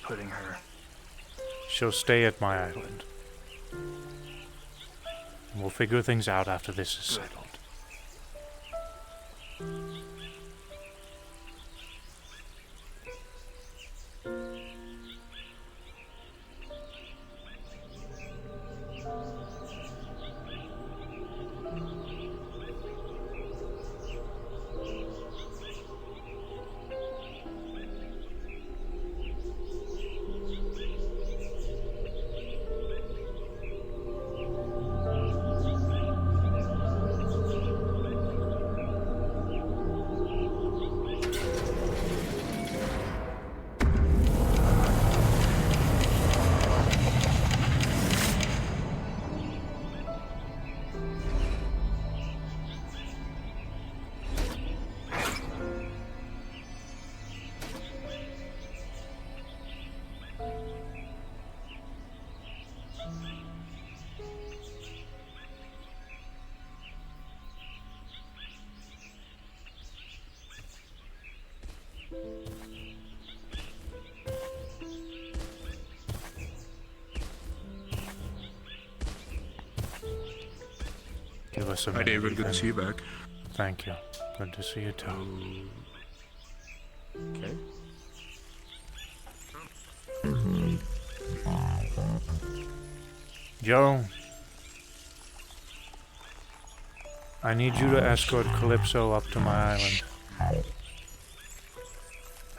putting her? She'll stay at my island. And we'll figure things out after this is settled. Give us a minute. Hi, David. Good to see you back. Thank you. Good to see you too. Okay. Joe, I need you to escort Calypso up to my island.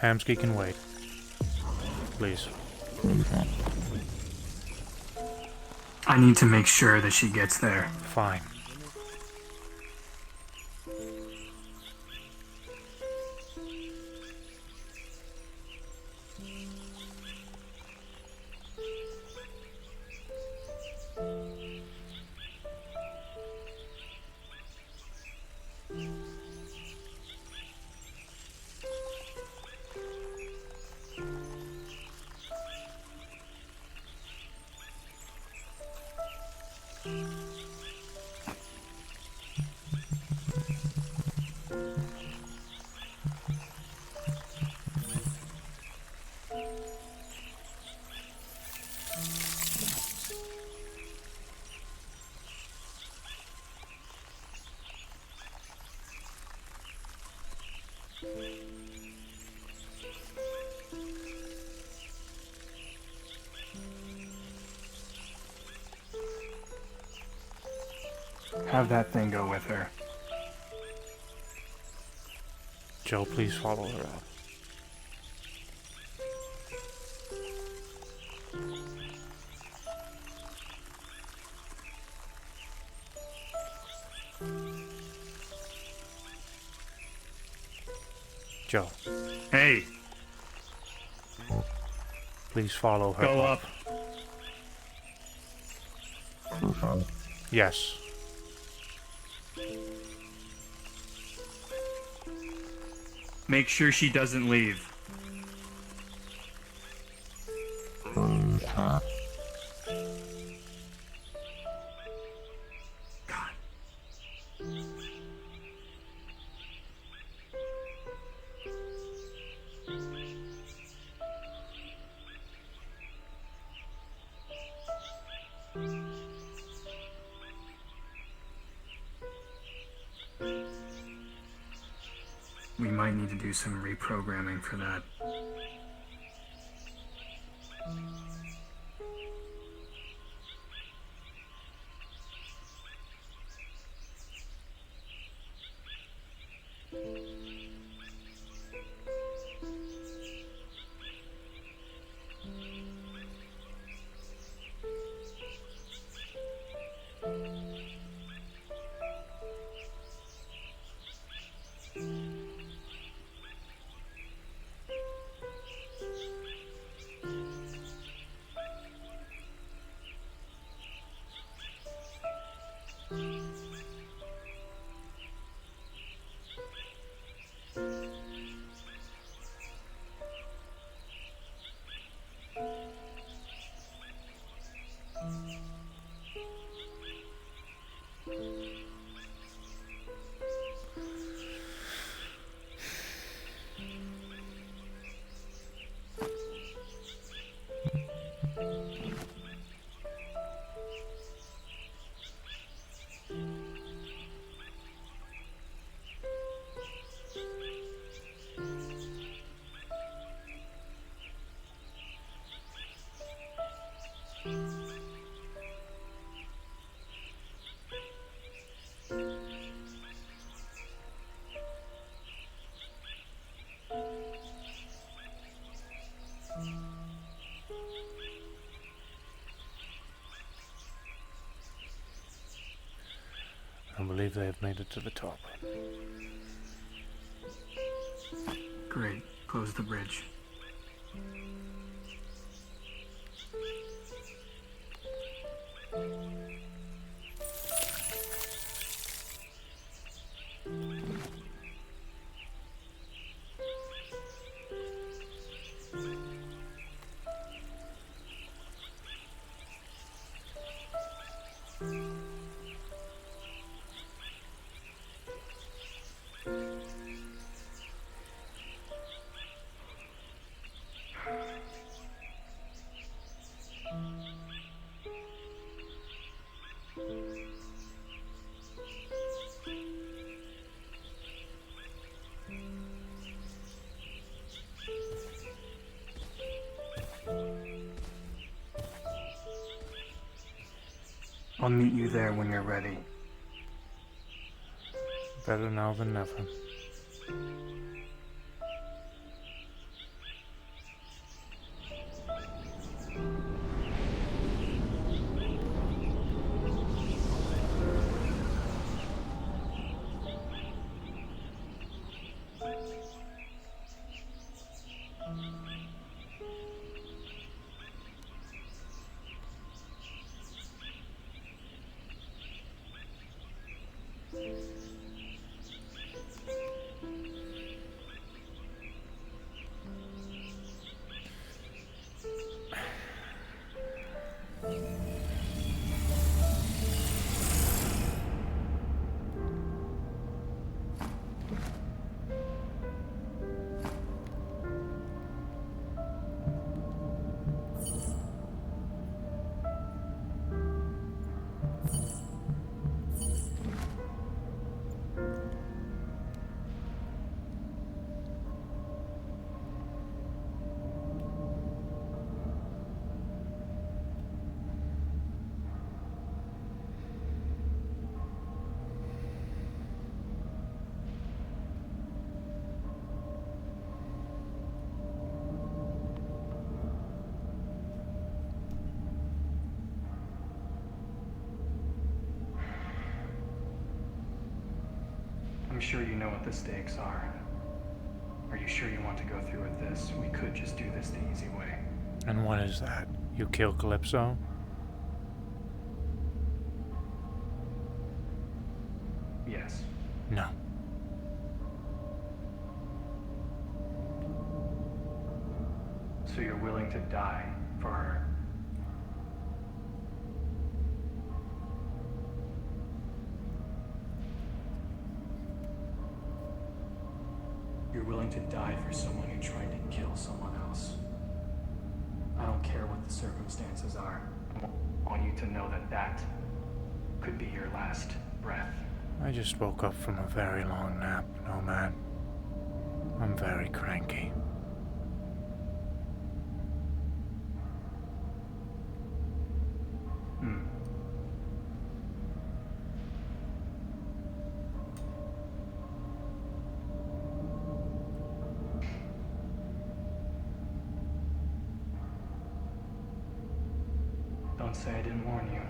Hamsky can wait. Please. I need to make sure that she gets there. Fine. Have that thing go with her. Joe, please follow her out. Joe, Hey, please follow her. go up. Yes. Make sure she doesn't leave. God. We might need to do some reprogramming for that. I believe they have made it to the top. Great. Close the bridge. I'll meet you there when you're ready. Better now than never. I'm sure you know what the stakes are. Are you sure you want to go through with this? We could just do this the easy way. And what is that? You kill Calypso? Yes. No. So you're willing to die for her? You're willing to die for someone who tried to kill someone else? I don't care what the circumstances are. I want you to know that that could be your last breath. I just woke up from a very long nap, Nomad. I'm very cranky. Don't say I didn't warn you.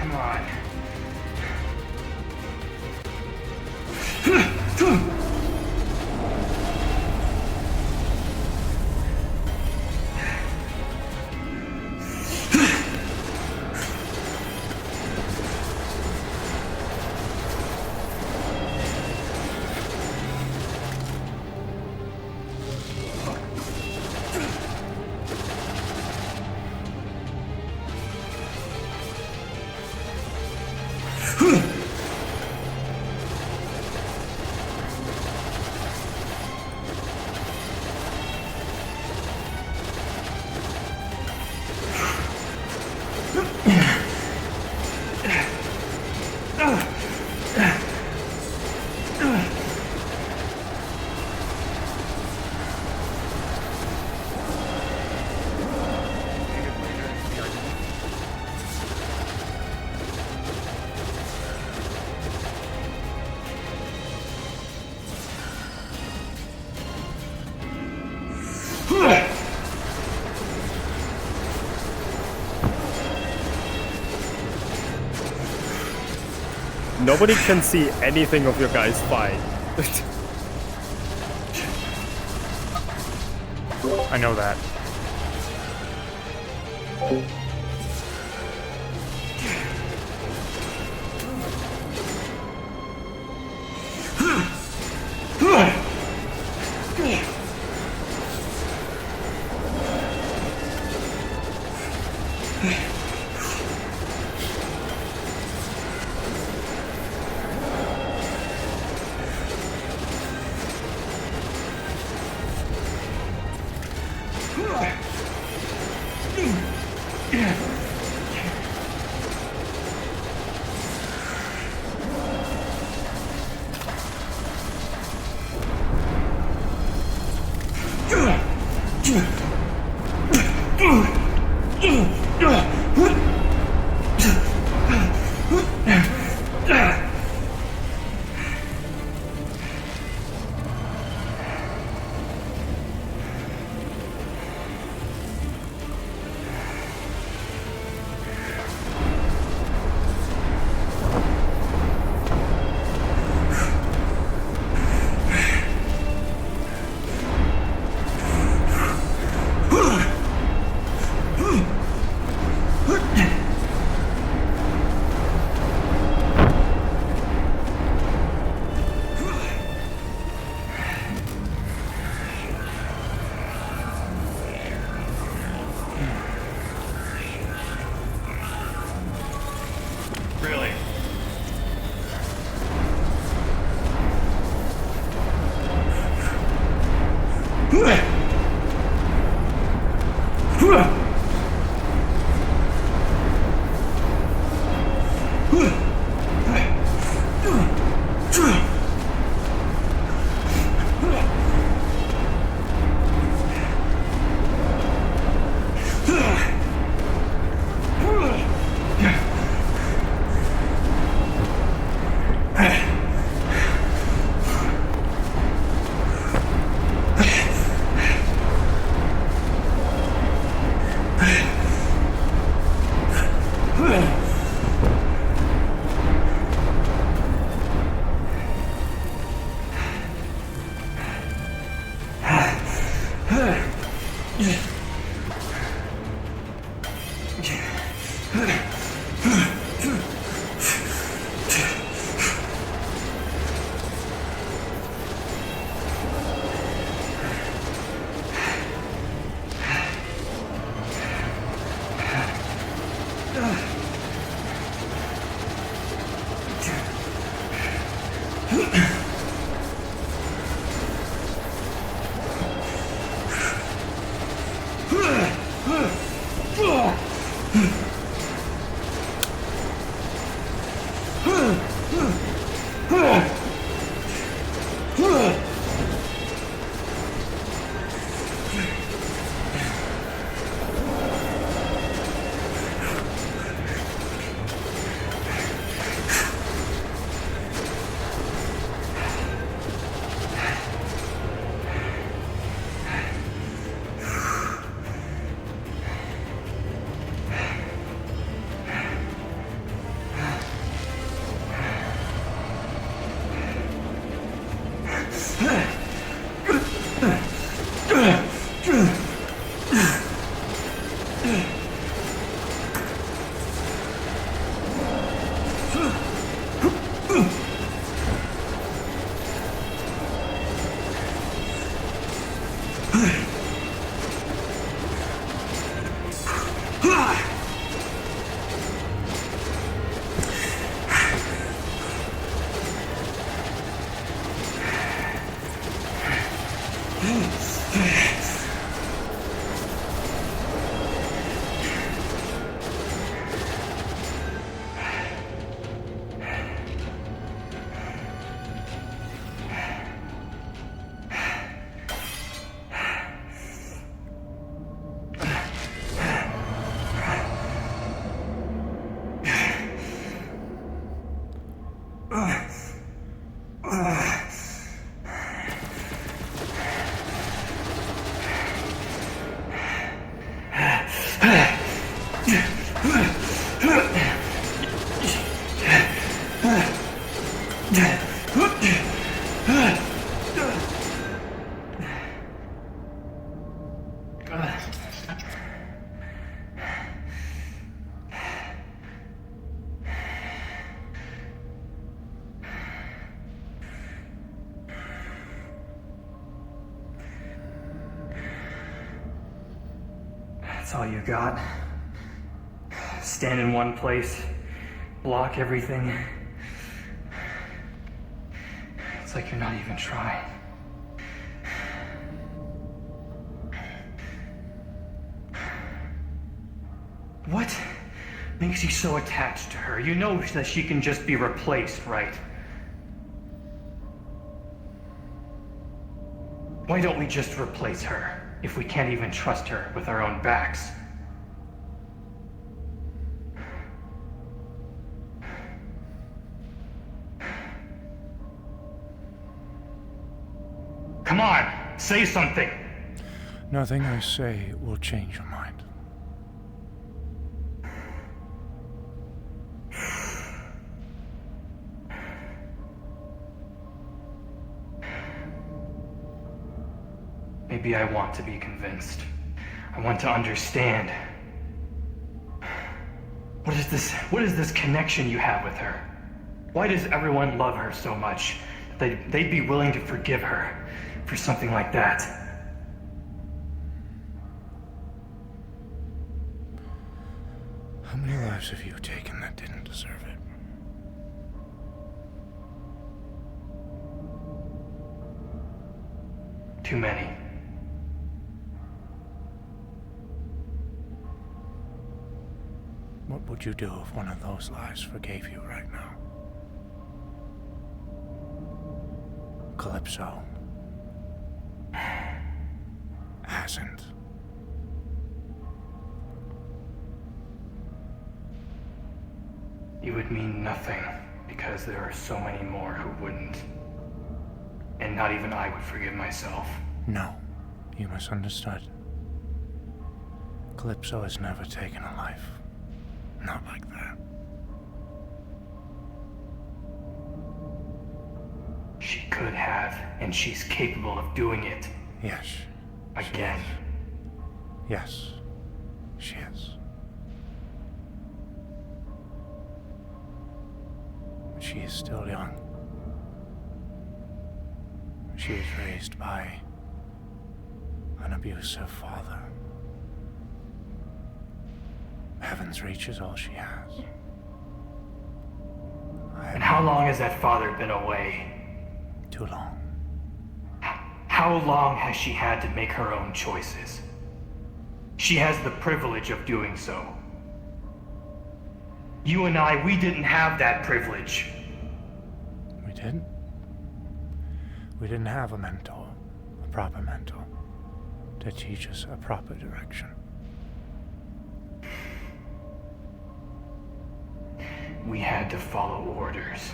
Come on. Nobody can see anything of your guys' fight. I know that. Really? That's all you got? Stand in one place, block everything. It's like you're not even trying. What makes you so attached to her? You know that she can just be replaced, right? Why don't we just replace her if we can't even trust her with our own backs? Come on, say something. Nothing I say will change your mind. Maybe I want to be convinced. I want to understand. What is this connection you have with her? Why does everyone love her so much that they'd be willing to forgive her for something like that? How many lives have you taken that didn't deserve it? Too many. What would you do if one of those lives forgave you right now? Calypso hasn't. You would mean nothing because there are so many more who wouldn't. And not even I would forgive myself. No, you misunderstood. Calypso has never taken a life. Not like that. She could have, and she's capable of doing it. Yes. Again. Yes, she is. She is still young. She was raised by an abusive father. Heaven's reach is all she has. And how long has that father been away? Too long. How long has she had to make her own choices? She has the privilege of doing so. You and I, we didn't have that privilege. We didn't? We didn't have a mentor, a proper mentor, to teach us a proper direction. We had to follow orders.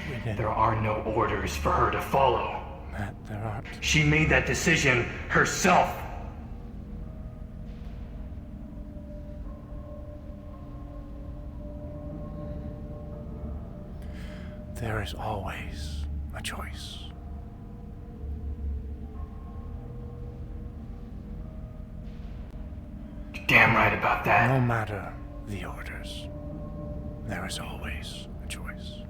We didn't. There are no orders for her to follow. Matt, there aren't. She made that decision herself. There is always a choice. You're damn right about that. No matter the orders, there is always a choice.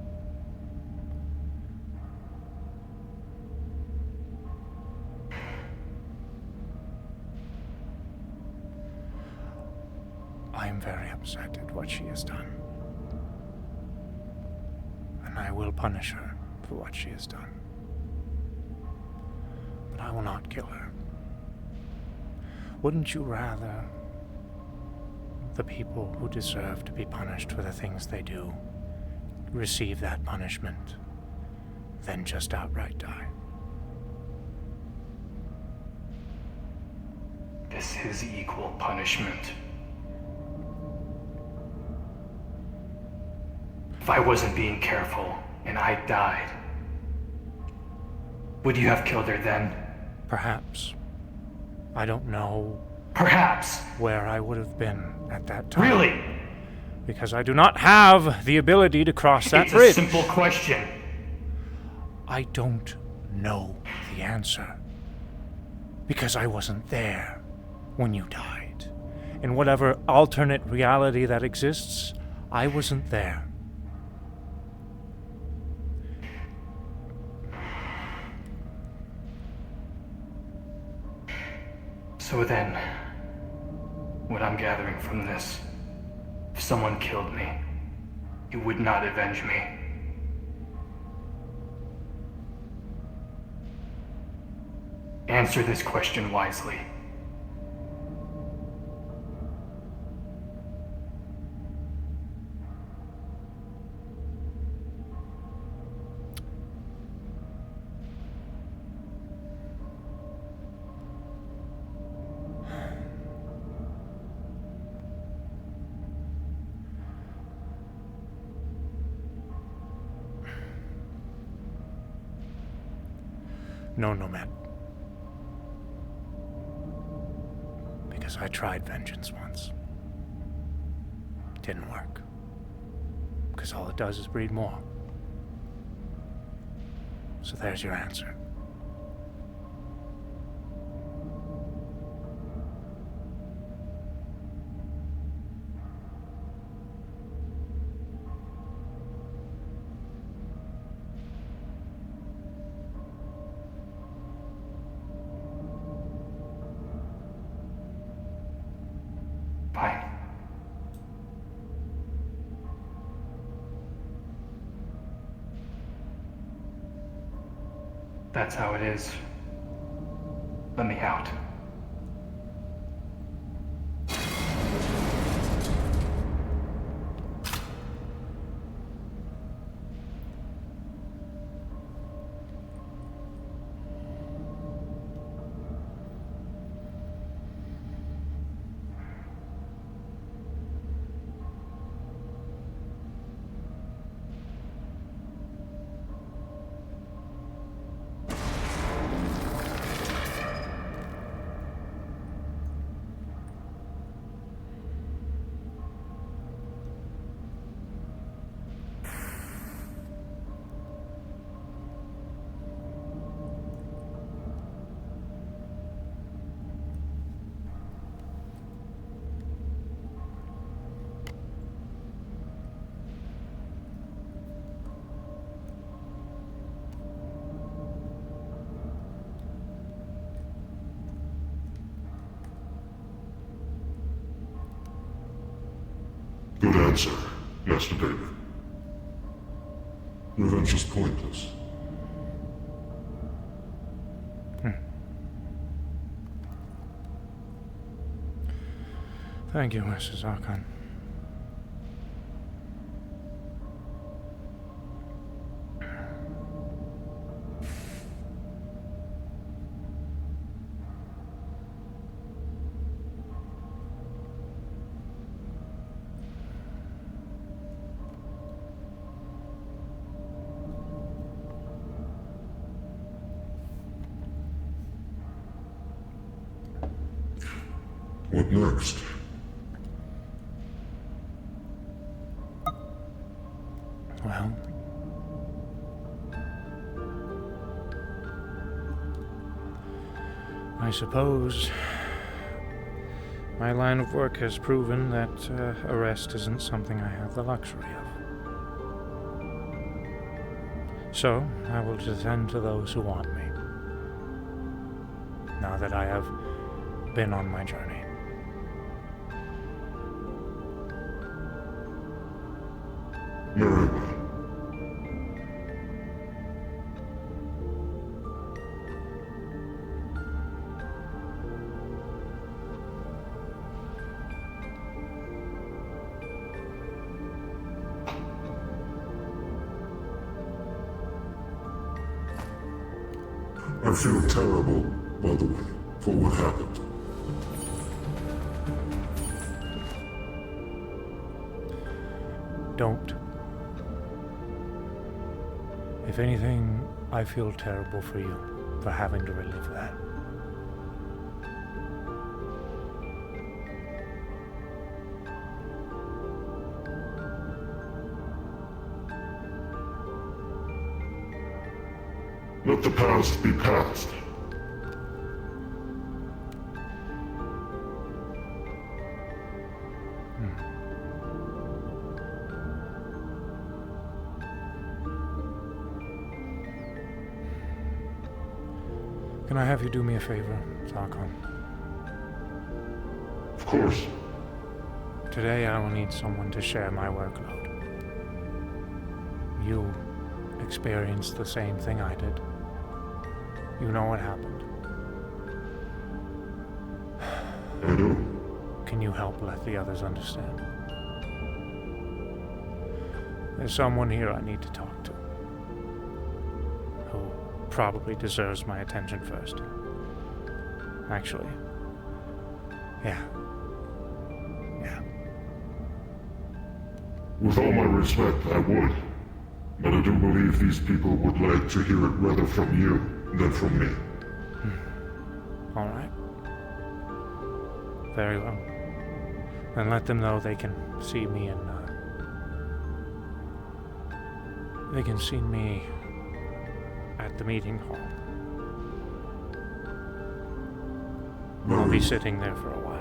I am very upset at what she has done. And I will punish her for what she has done. But I will not kill her. Wouldn't you rather the people who deserve to be punished for the things they do receive that punishment than just outright die? This is equal punishment. If I wasn't being careful and I died, would you have killed her then? Perhaps. I don't know Perhaps. where I would have been at that time. Really? Because I do not have the ability to cross that It's bridge. a simple question. I don't know the answer. Because I wasn't there when you died. In whatever alternate reality that exists, I wasn't there. So then, what I'm gathering from this, if someone killed me, you would not avenge me. Answer this question wisely. No, Nomad. Because I tried vengeance once. Didn't work. Because all it does is breed more. So there's your answer. Fine. That's how it is. Let me out. Good answer, Master David. Revenge is pointless. Thank you, Mrs. Archon. What next? Well, I suppose my line of work has proven that arrest isn't something I have the luxury of. So, I will attend to those who want me, now that I have been on my journey. Very well. I feel terrible, by the way, for what happened. Don't. If anything, I feel terrible for you, for having to relive that. Let the past be past. Can I have you do me a favor, Zarkon? Of course. Today I will need someone to share my workload. You experienced the same thing I did. You know what happened. I know. Can you help let the others understand? There's someone here I need to talk to, who probably deserves my attention first. Actually, yeah. With all my respect, I would. But I do believe these people would like to hear it rather from you than from me. All right. Very well. Then let them know they can see me in, they can see me at the meeting hall. I'll be sitting there for a while.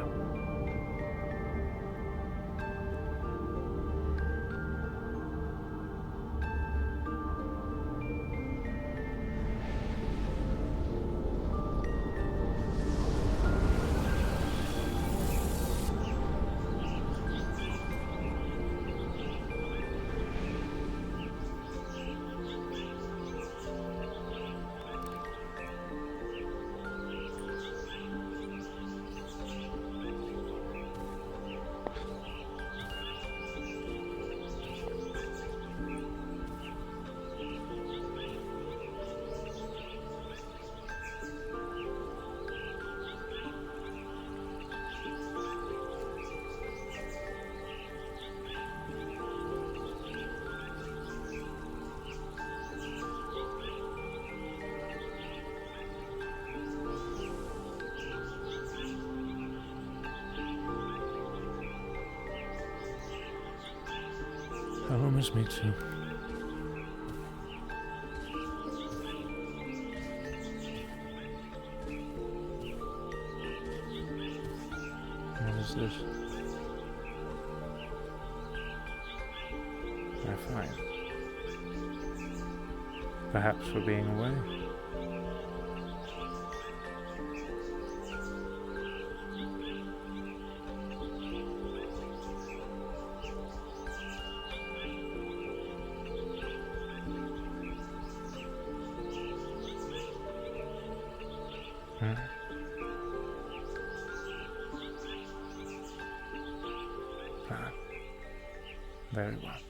Hello, Miss Mitsu. What is this? I'm fine. Perhaps for being away. Very well.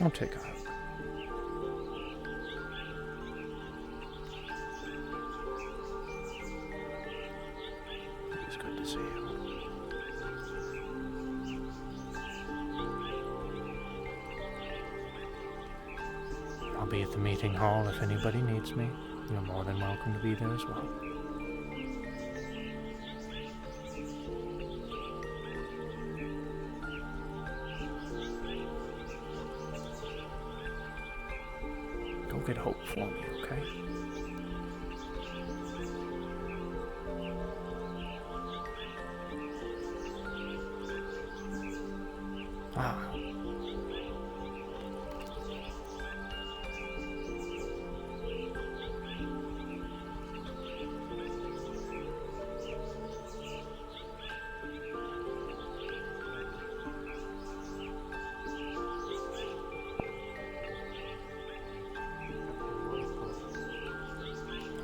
I'll take a hug. It's good to see you. I'll be at the meeting hall if anybody needs me. You're more than welcome to be there as well. Go get hope for me, okay? Ah.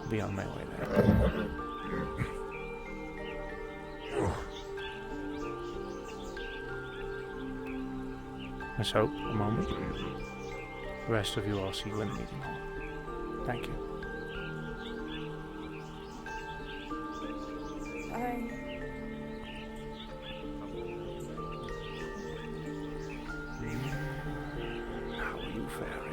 Be on my way there. Miss Hope, a moment. The rest of you, I'll see you in the meeting hall. Thank you. Bye. How are you faring?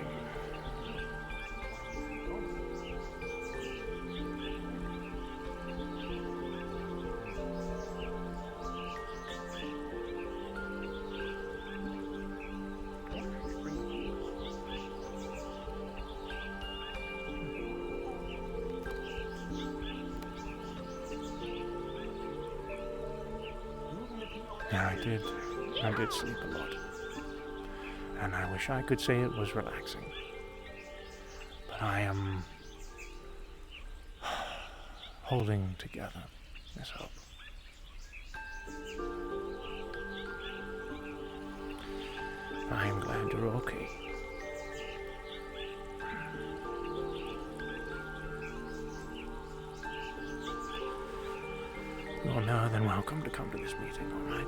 I did sleep a lot. And I wish I could say it was relaxing. But I am holding together this hope. I am glad you're okay. You're more than welcome to come to this meeting, alright?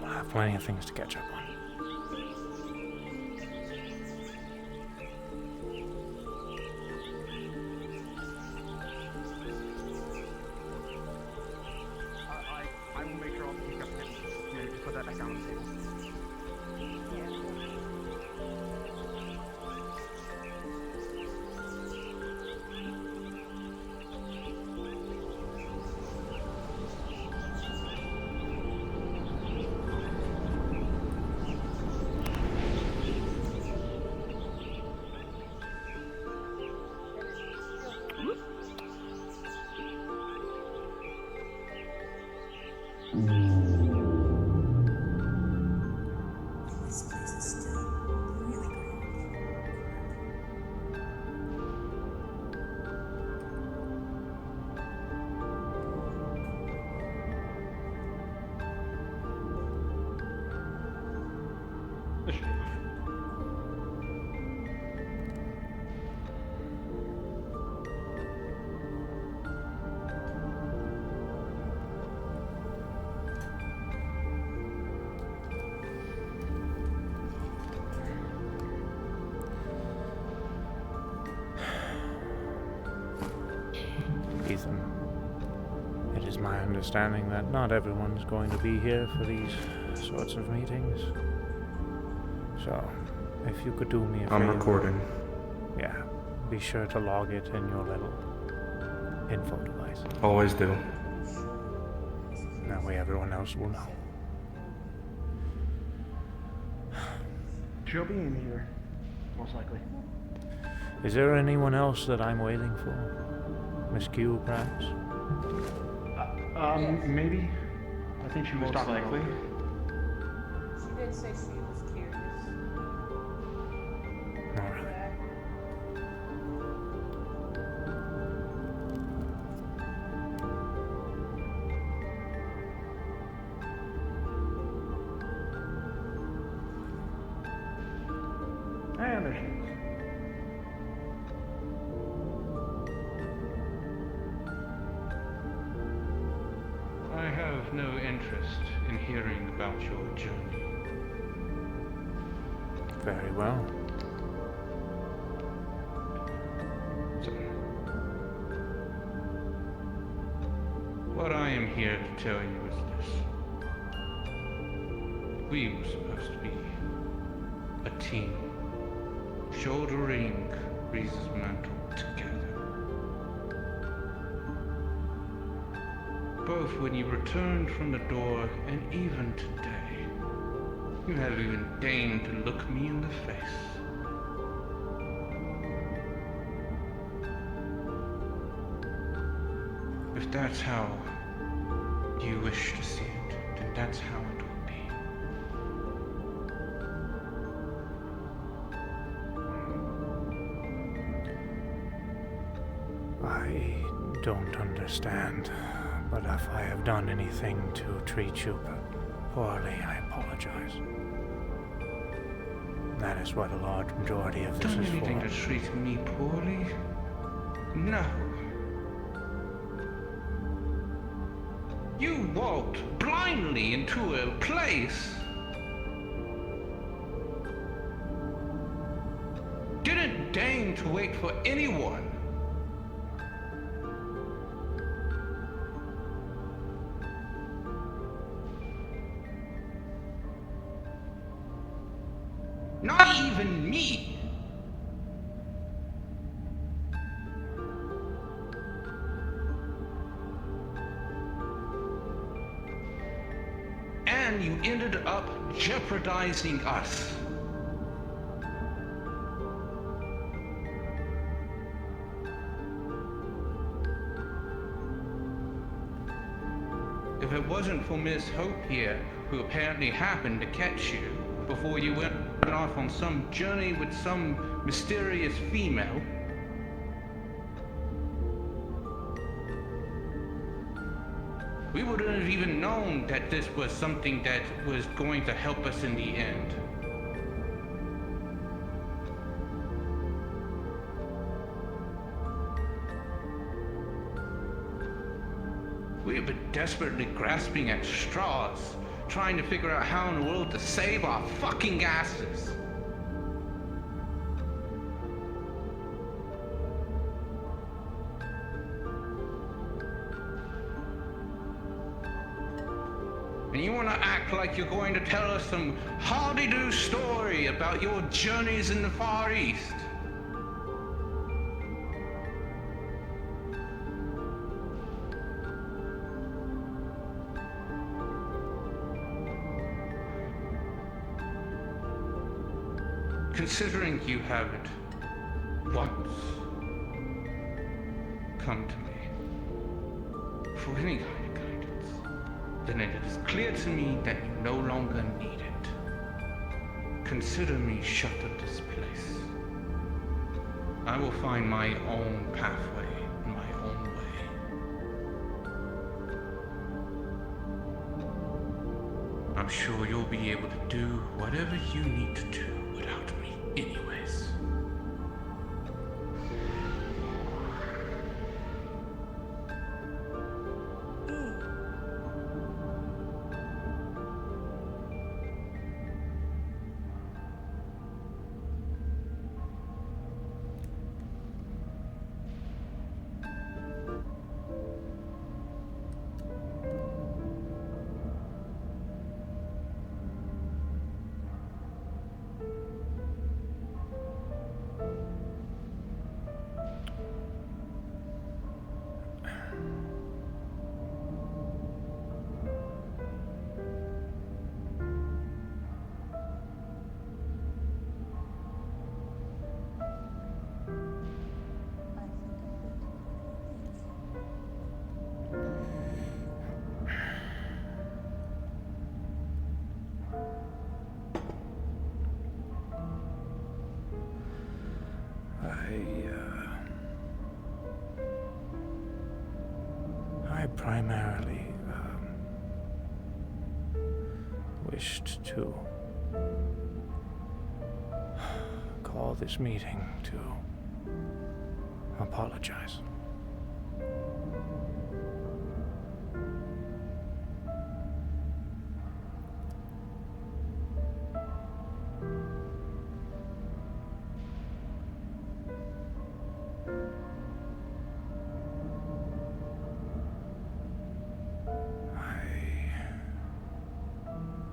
We'll have plenty of things to catch up on. I will make sure all the teacups get just put that back down on the table. This place is still really great. Ethan, it is my understanding that not everyone's going to be here for these sorts of meetings. So, if you could do me a favor... I'm recording. Yeah, be sure to log it in your little info device. Always do. That way everyone else will know. She'll be in here, most likely. Is there anyone else that I'm waiting for? Miss Q, perhaps? Maybe. I think she was Most talking likely. She did say she was curious. Alright. And there she is. I have no interest in hearing about your journey. Very well. So, what I am here to tell you is this. We were supposed to be a team, shouldering Reese's mantle together. Both when you returned from the door and even today, you haven't even deigned to look me in the face. If that's how you wish to see it, then that's how it will be. I don't understand, but if I have done anything to treat you poorly, I apologize. That is what a large majority of this Done is anything for. to treat me poorly? No. You walked blindly into a place. Didn't deign to wait for anyone. Not even me. And you ended up jeopardizing us. If it wasn't for Miss Hope here, who apparently happened to catch you before you went off on some journey with some mysterious female, we wouldn't have even known that this was something that was going to help us in the end. We have been desperately grasping at straws, trying to figure out how in the world to save our fucking asses. And you want to act like you're going to tell us some hardy-do story about your journeys in the Far East. Considering you haven't once come to me for any kind of guidance, then it is clear to me that you no longer need it. Consider me shut of this place. I will find my own pathway in my own way. I'm sure you'll be able to do whatever you need to do without me anyways. I primarily wished to call this meeting to apologize.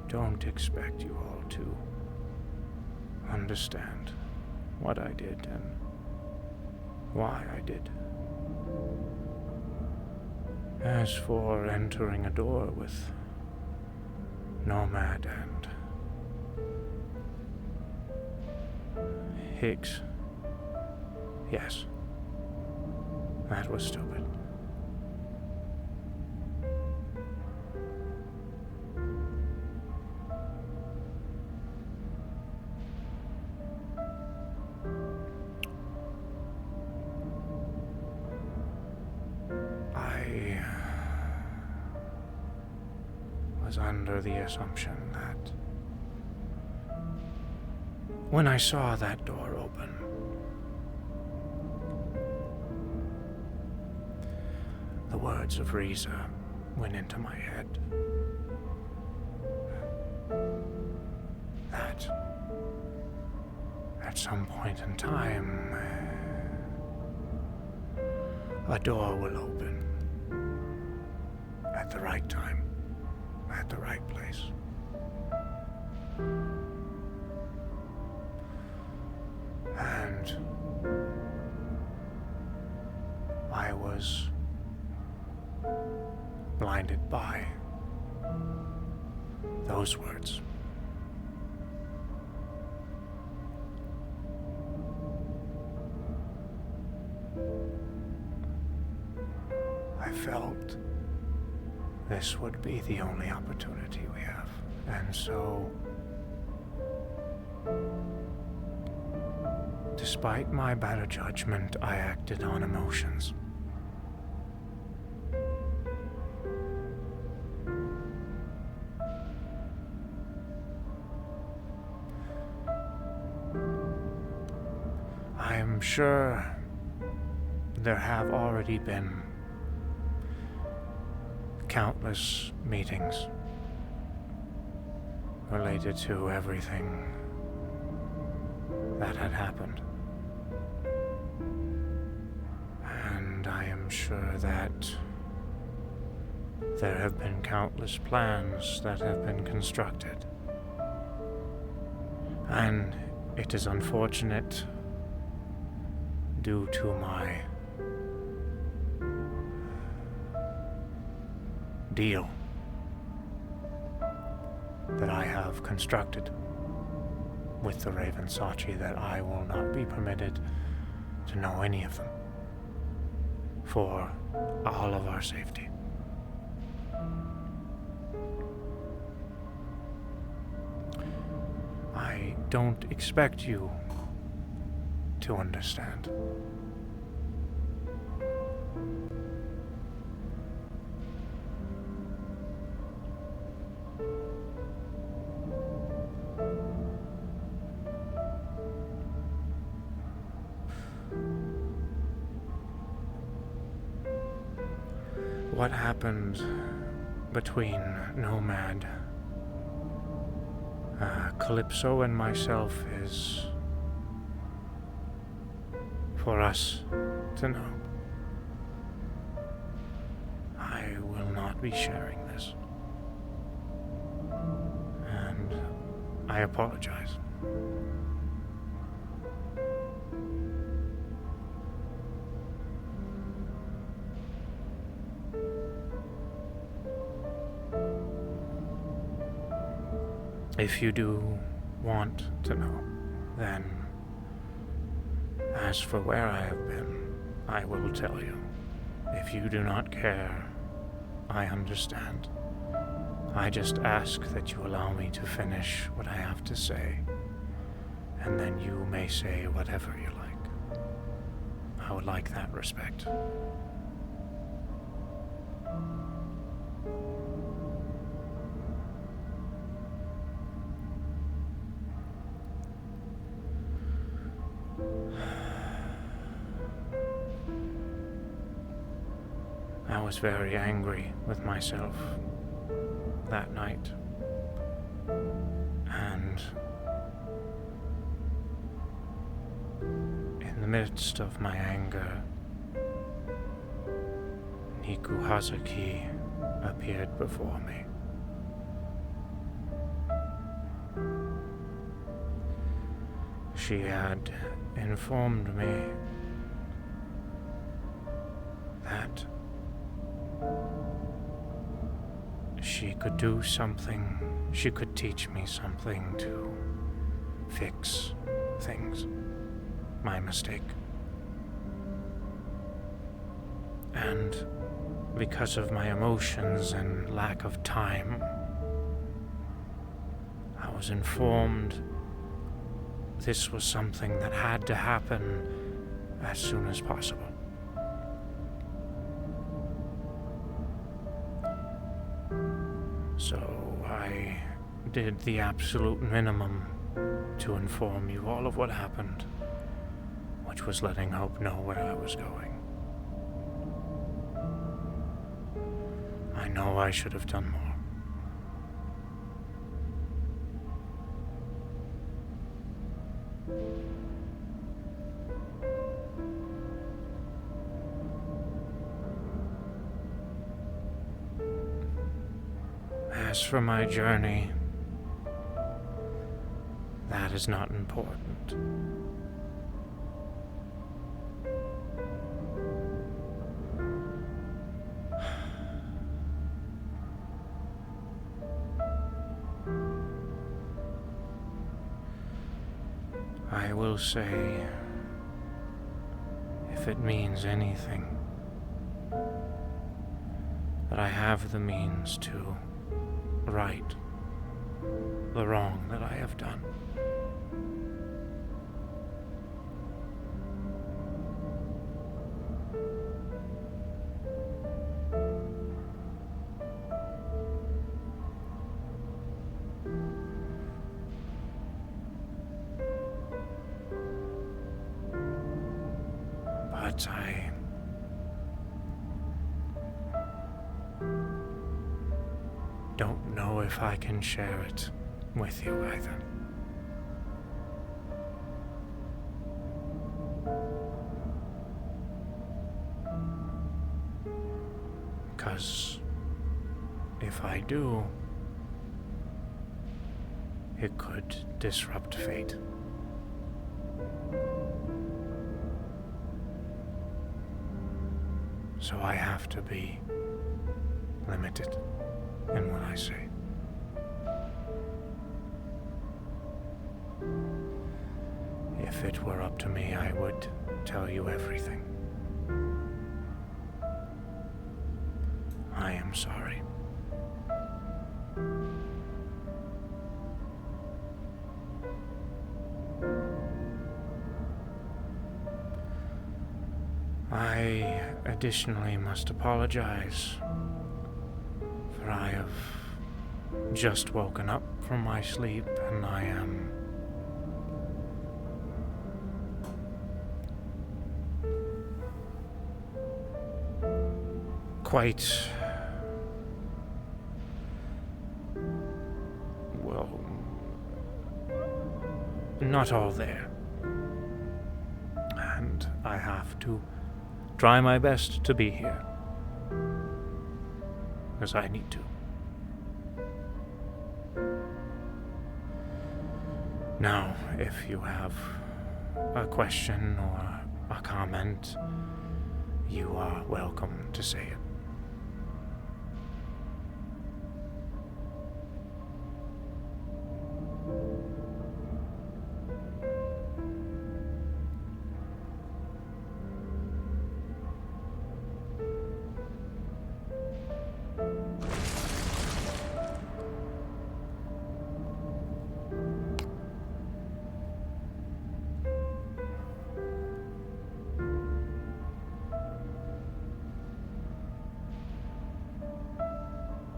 Don't expect you all to understand what I did and why I did. As for entering a door with Nomad and Higgs, yes, that was stupid. Under the assumption that when I saw that door open, the words of Riza went into my head. That at some point in time, a door will open at the right time. At the right place. And I was blinded by those words. I felt this would be the only opportunity we have. And so, despite my better judgment, I acted on emotions. I am sure there have already been countless meetings related to everything that had happened. And I am sure that there have been countless plans that have been constructed. And it is unfortunate, due to my deal that I have constructed with the Raven Sachi, that I will not be permitted to know any of them for all of our safety. I don't expect you to understand. What happened between Nomad, Calypso, and myself is for us to know. I will not be sharing this. And I apologize. If you do want to know, then as for where I have been, I will tell you. If you do not care, I understand. I just ask that you allow me to finish what I have to say, and then you may say whatever you like. I would like that respect. I was very angry with myself that night, and in the midst of my anger, Niku Hazuki appeared before me. She had informed me that she could do something, she could teach me something to fix things, my mistake. And because of my emotions and lack of time, I was informed this was something that had to happen as soon as possible. So I did the absolute minimum to inform you all of what happened, which was letting Hope know where I was going. I know I should have done more. As for my journey, that is not important. I will say, if it means anything, that I have the means to right the wrong that I have done. But I don't know if I can share it with you either. Because if I do, it could disrupt fate. So I have to be limited in what I say. If it were up to me, I would tell you everything. I am sorry. I additionally must apologize, for I have just woken up from my sleep and I am quite, well, not all there. And I have to try my best to be here, as I need to. Now, if you have a question or a comment, you are welcome to say it.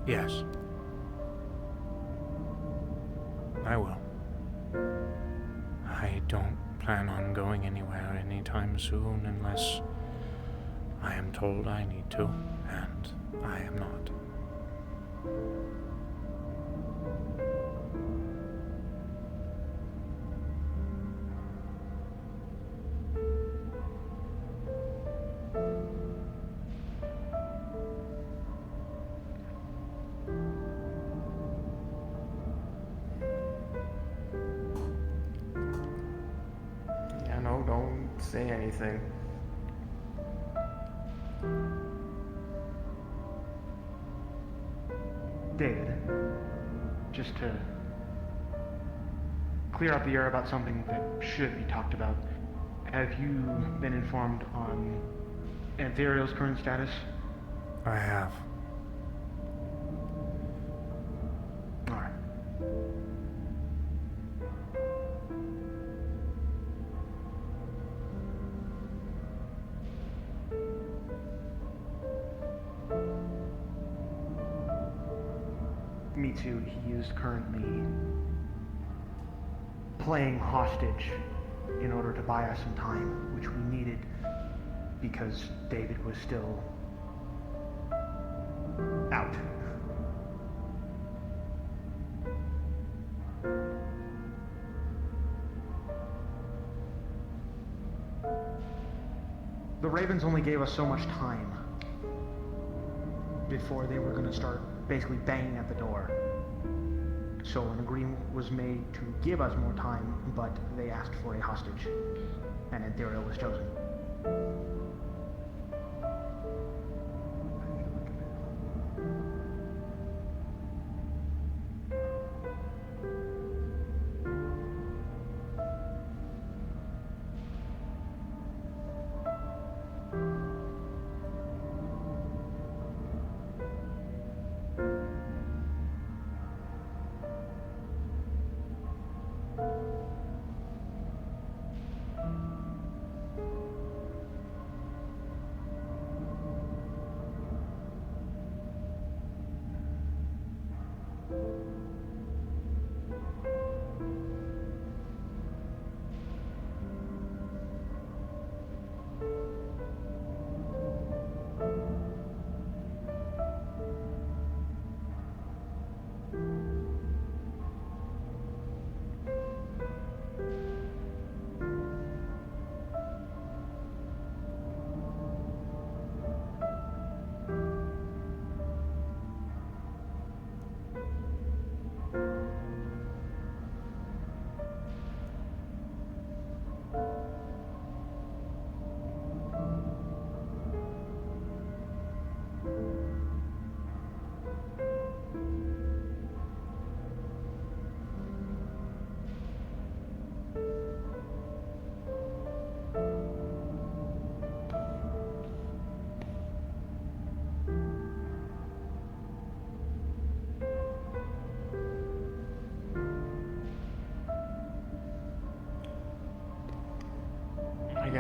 Yes. I will. I don't plan on going anywhere anytime soon unless I am told I need to, and I am not. Yeah, no, don't say anything. David, just to clear up the air about something that should be talked about, have you been informed on Antherial's current status? I have. Alright. Me too. He is currently playing hostage in order to buy us some time, which we needed because David was still out. The Ravens only gave us so much time before they were going to start basically banging at the door. So an agreement was made to give us more time, but they asked for a hostage, and Antherial was chosen.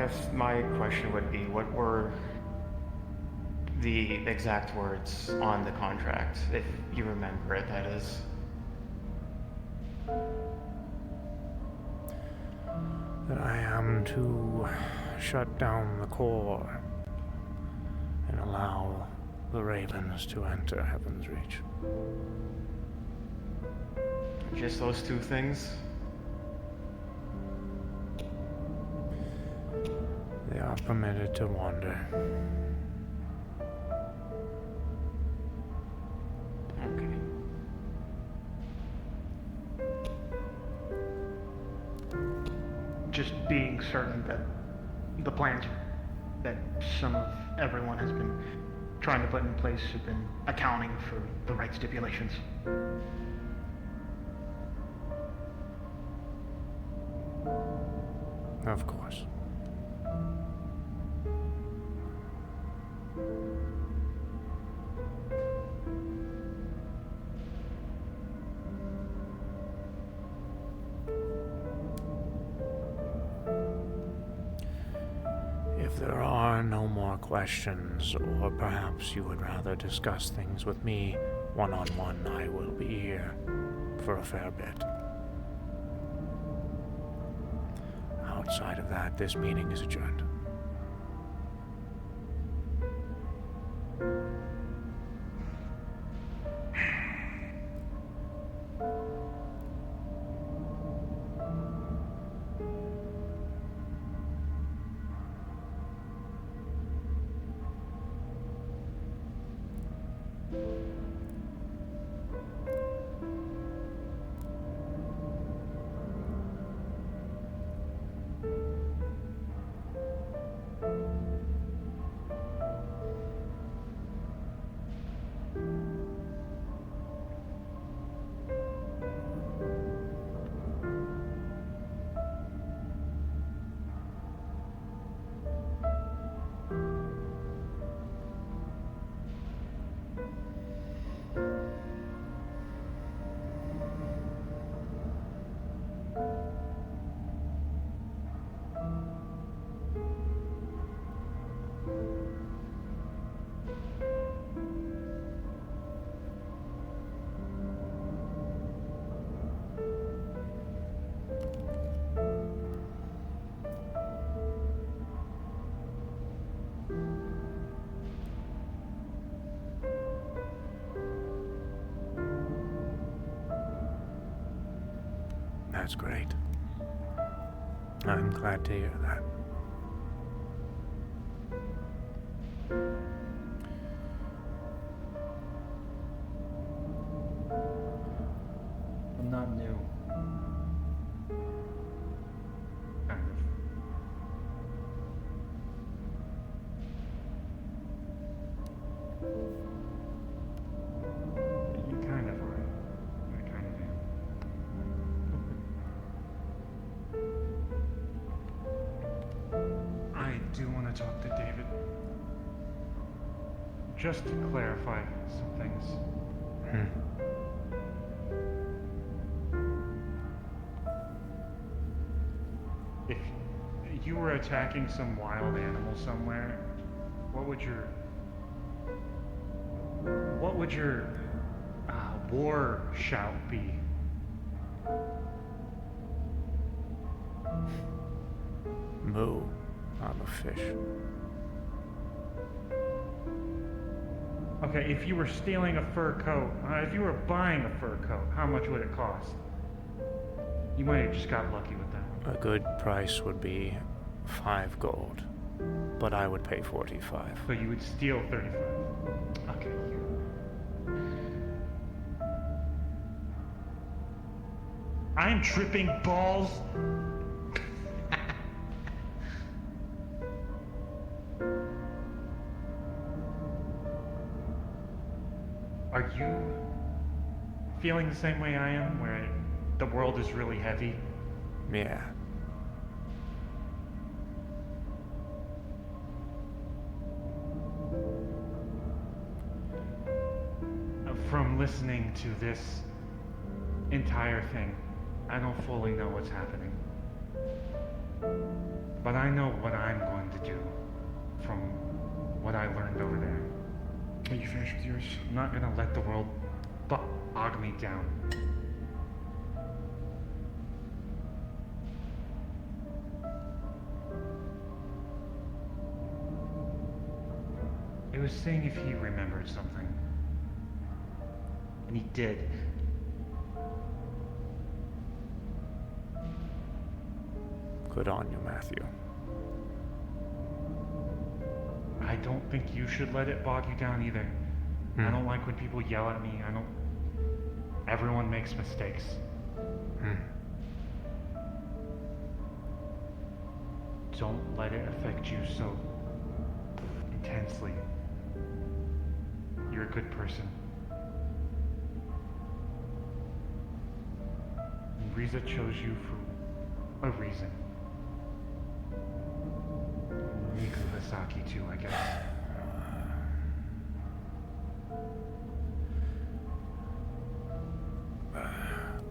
guess my question would be, what were the exact words on the contract, if you remember it, that is? That I am to shut down the core and allow the ravens to enter Heaven's Reach. Just those two things? They are permitted to wander. Okay. Just being certain that the plans that some of everyone has been trying to put in place have been accounting for the right stipulations. Of course. If there are no more questions, or perhaps you would rather discuss things with me one-on-one, I will be here for a fair bit. Outside of that, this meeting is adjourned. That's great. I'm glad to hear that. I'm not new. Kind of. You kind of are. I kind of am. I do want to talk to David. Just to clarify some things. If you were attacking some wild animal somewhere, what would your war shout be? Moo. I'm a fish. Okay, if you were stealing a fur coat, if you were buying a fur coat, how much would it cost? You might have just got lucky with that. A good price would be 5 gold, but I would pay 45. So you would steal 35. Okay. I'm tripping balls. Are you feeling the same way I am, where the world is really heavy? Yeah. From listening to this entire thing, I don't fully know what's happening. But I know what I'm going to do from what I learned over there. Are you finished with yours? I'm not gonna let the world bog me down. It was saying if he remembered something. And he did. Good on you, Matthew. I don't think you should let it bog you down either. I don't like when people yell at me. Everyone makes mistakes. Don't let it affect you so intensely. You're a good person. And Riza chose you for a reason. Niku Hisaki too, I guess.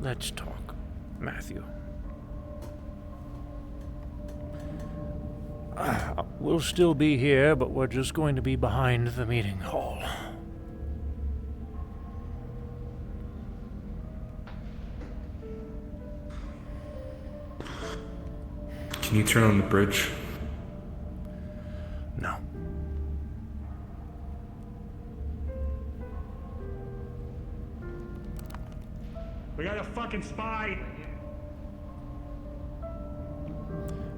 Let's talk, Matthew. We'll still be here, but we're just going to be behind the meeting hall. Can you turn on the bridge? No. We got a fucking spy!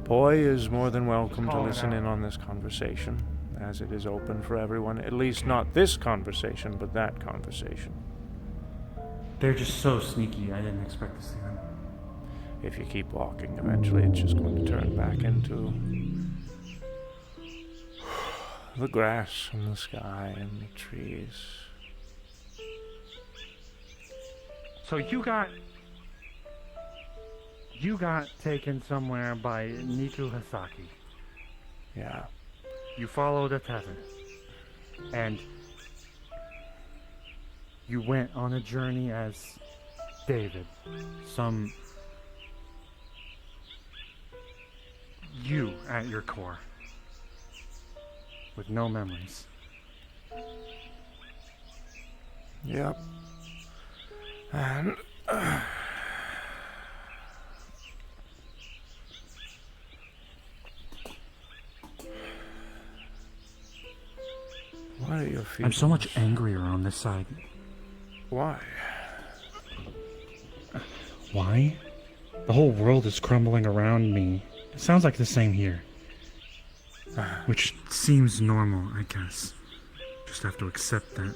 Boy is more than welcome to Call it listen out. in on this conversation, as it is open for everyone. At least not this conversation, but that conversation. They're just so sneaky, I didn't expect to see them. If you keep walking, eventually it's just going to turn back into the grass and the sky and the trees. So you got taken somewhere by Niku Hisaki. Yeah. You followed a tether. And you went on a journey as David. You at your core. With no memories. Yep. And what are your feelings? I'm so much angrier on this side. Why? Why? The whole world is crumbling around me. It sounds like the same here. Which seems normal, I guess. Just have to accept that.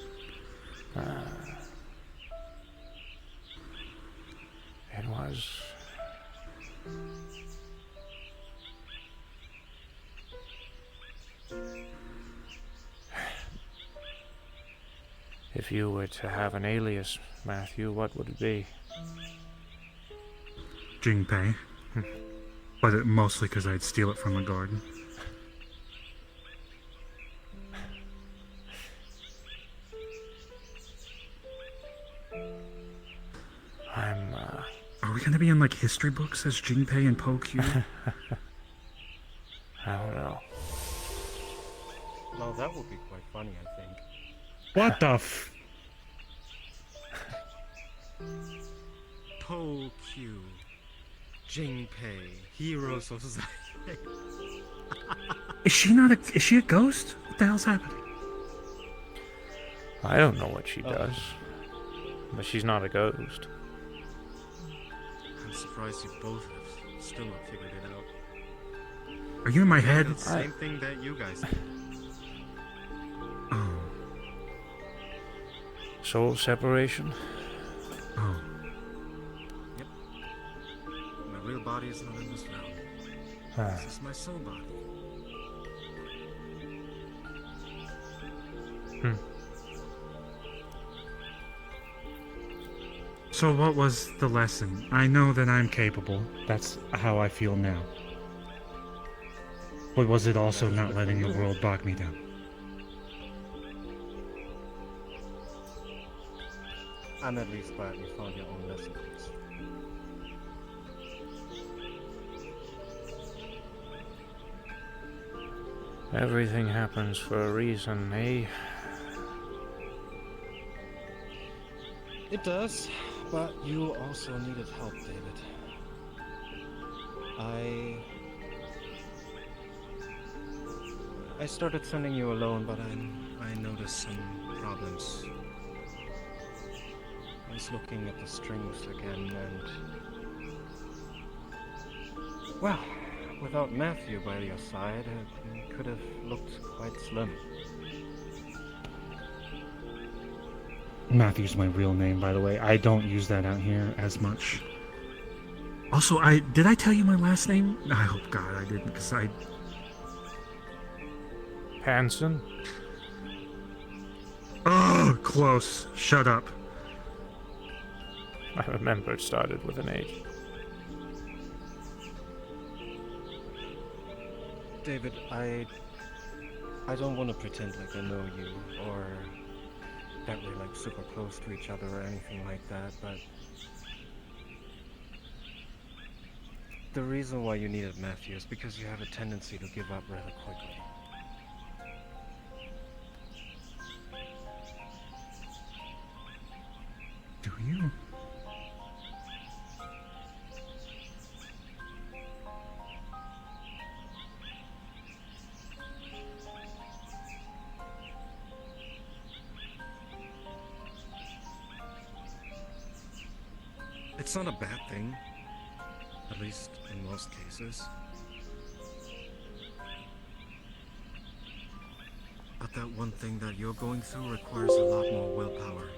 It was if you were to have an alias, Matthew, what would it be? Jingpei. But mostly because I'd steal it from the garden. Are we gonna be in like history books as Jingpei and PoQ? I don't know. Well, that would be quite funny, I think. What the f... PoQ. Jingpei. Heroes of Society. Is she a ghost? What the hell's happening? I don't know what she does, but she's not a ghost. I'm surprised you both have still not figured it out. Are you in my head? It's the same thing that you guys did. Oh. Soul separation? Oh. Yep. My real body is not in this realm. This is my soul body. So what was the lesson? I know that I'm capable. That's how I feel now. But was it also not letting the world bog me down? I'm at least glad you found your own lesson, please. Everything happens for a reason, eh? It does, but you also needed help, David. I started sending you alone, but I noticed some problems. I was looking at the strings again, and well, without Matthew by your side, it could have looked quite slim. Matthew's my real name, by the way. I don't use that out here as much. Also, did I tell you my last name? I hope God I didn't, because Hanson? Oh, close. Shut up. I remember it started with an H. David, I don't want to pretend like I know you, or that we're like super close to each other or anything like that, but the reason why you needed Matthew is because you have a tendency to give up rather quickly. Do you? It's not a bad thing, at least in most cases. But that one thing that you're going through requires a lot more willpower.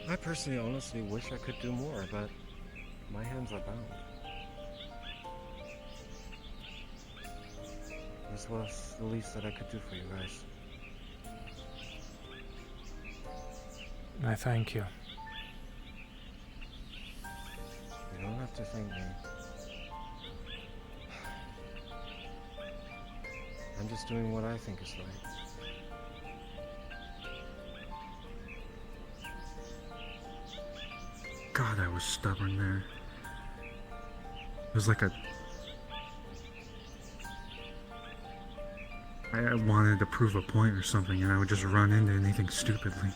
I personally honestly wish I could do more, but my hands are bound. This was the least that I could do for you guys. I thank you. You don't have to thank me. I'm just doing what I think is right. God, I was stubborn there. It was like I wanted to prove a point or something, and I would just run into anything stupidly.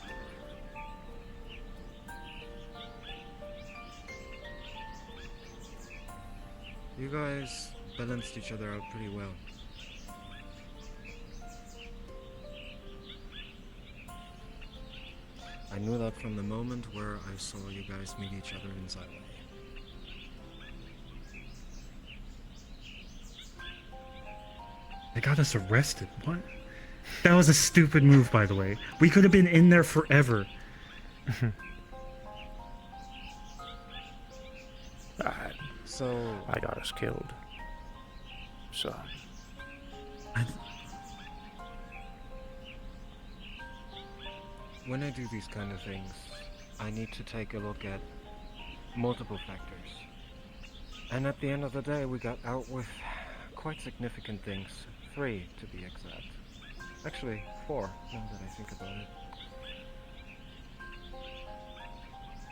You guys balanced each other out pretty well. I knew that from the moment where I saw you guys meet each other in Xyway. They got us arrested. What? That was a stupid move, by the way. We could have been in there forever. So I got us killed. So when I do these kind of things, I need to take a look at multiple factors. And at the end of the day, we got out with quite significant things. 3 to be exact. Actually, 4, now that I think about it.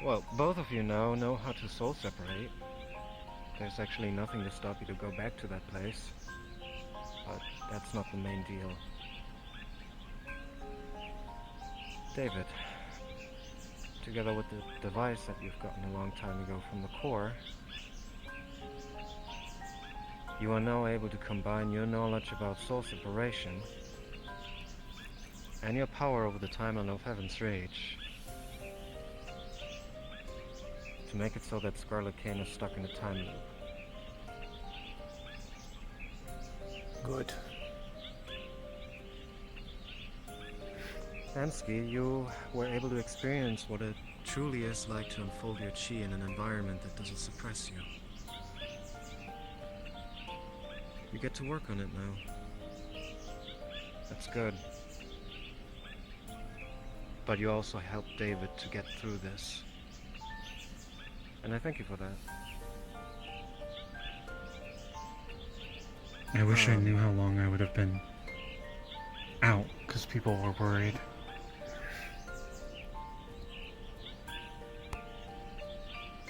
Well, both of you now know how to soul separate. There's actually nothing to stop you to go back to that place. But that's not the main deal. David, together with the device that you've gotten a long time ago from the core, you are now able to combine your knowledge about soul separation and your power over the timeline of Heaven's Rage to make it so that Scarlet Kane is stuck in a time loop. good. Ansky, you were able to experience what it truly is like to unfold your chi in an environment that doesn't suppress you. You get to work on it now. That's good. But you also helped David to get through this. And I thank you for that. I wish I knew how long I would have been out because people were worried.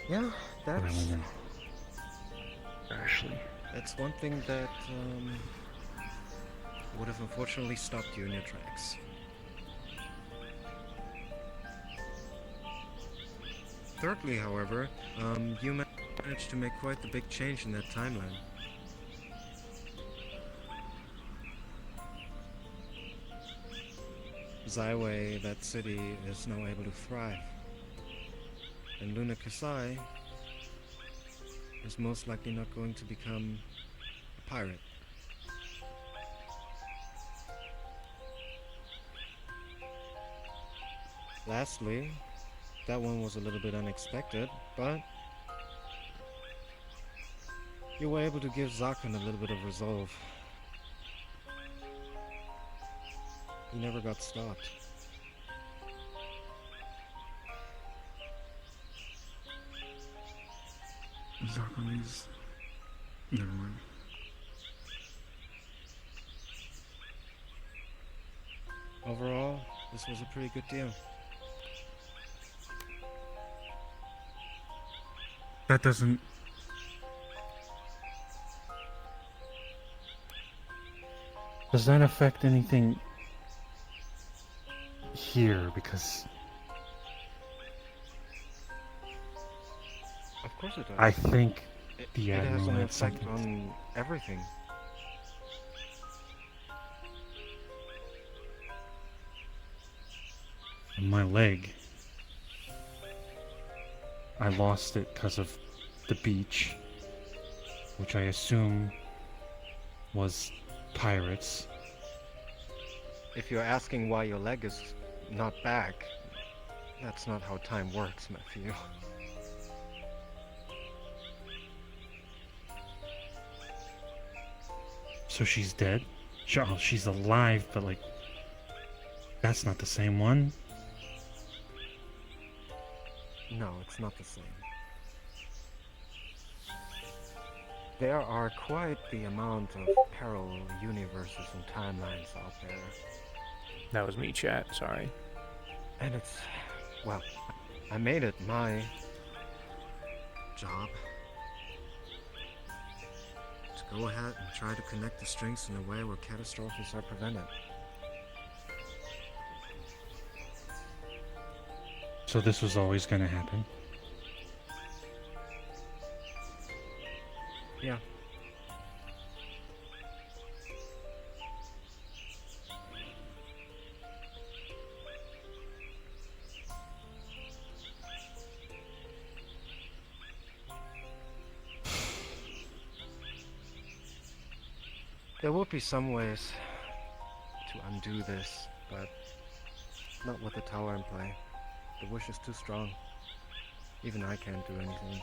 Yeah, But I that's went in. Ashley. that's one thing that would have unfortunately stopped you in your tracks. Thirdly, however, you managed to make quite the big change in that timeline. Zyway, that city, is now able to thrive. And Luna Kasai is most likely not going to become a pirate. Lastly, that one was a little bit unexpected, but you were able to give Zakan a little bit of resolve. He never got stopped. Zakonis. Never mind. Overall, this was a pretty good deal. That doesn't... Does that affect anything here? Because Of course it does. I think it the has Admiral an had effect something. on everything. My leg. I lost it because of the beach, which I assume was pirates. If you're asking why your leg is not back, that's not how time works, Matthew. So she's dead? Sure, she's alive, but like, that's not the same one. No, it's not the same. There are quite the amount of parallel universes and timelines out there. That was me, chat. Sorry. And it's, well, I made it my job to go ahead and try to connect the strings in a way where catastrophes are prevented. So this was always gonna happen. Yeah. There would be some ways to undo this, but not with the tower in play. The wish is too strong. Even I can't do anything.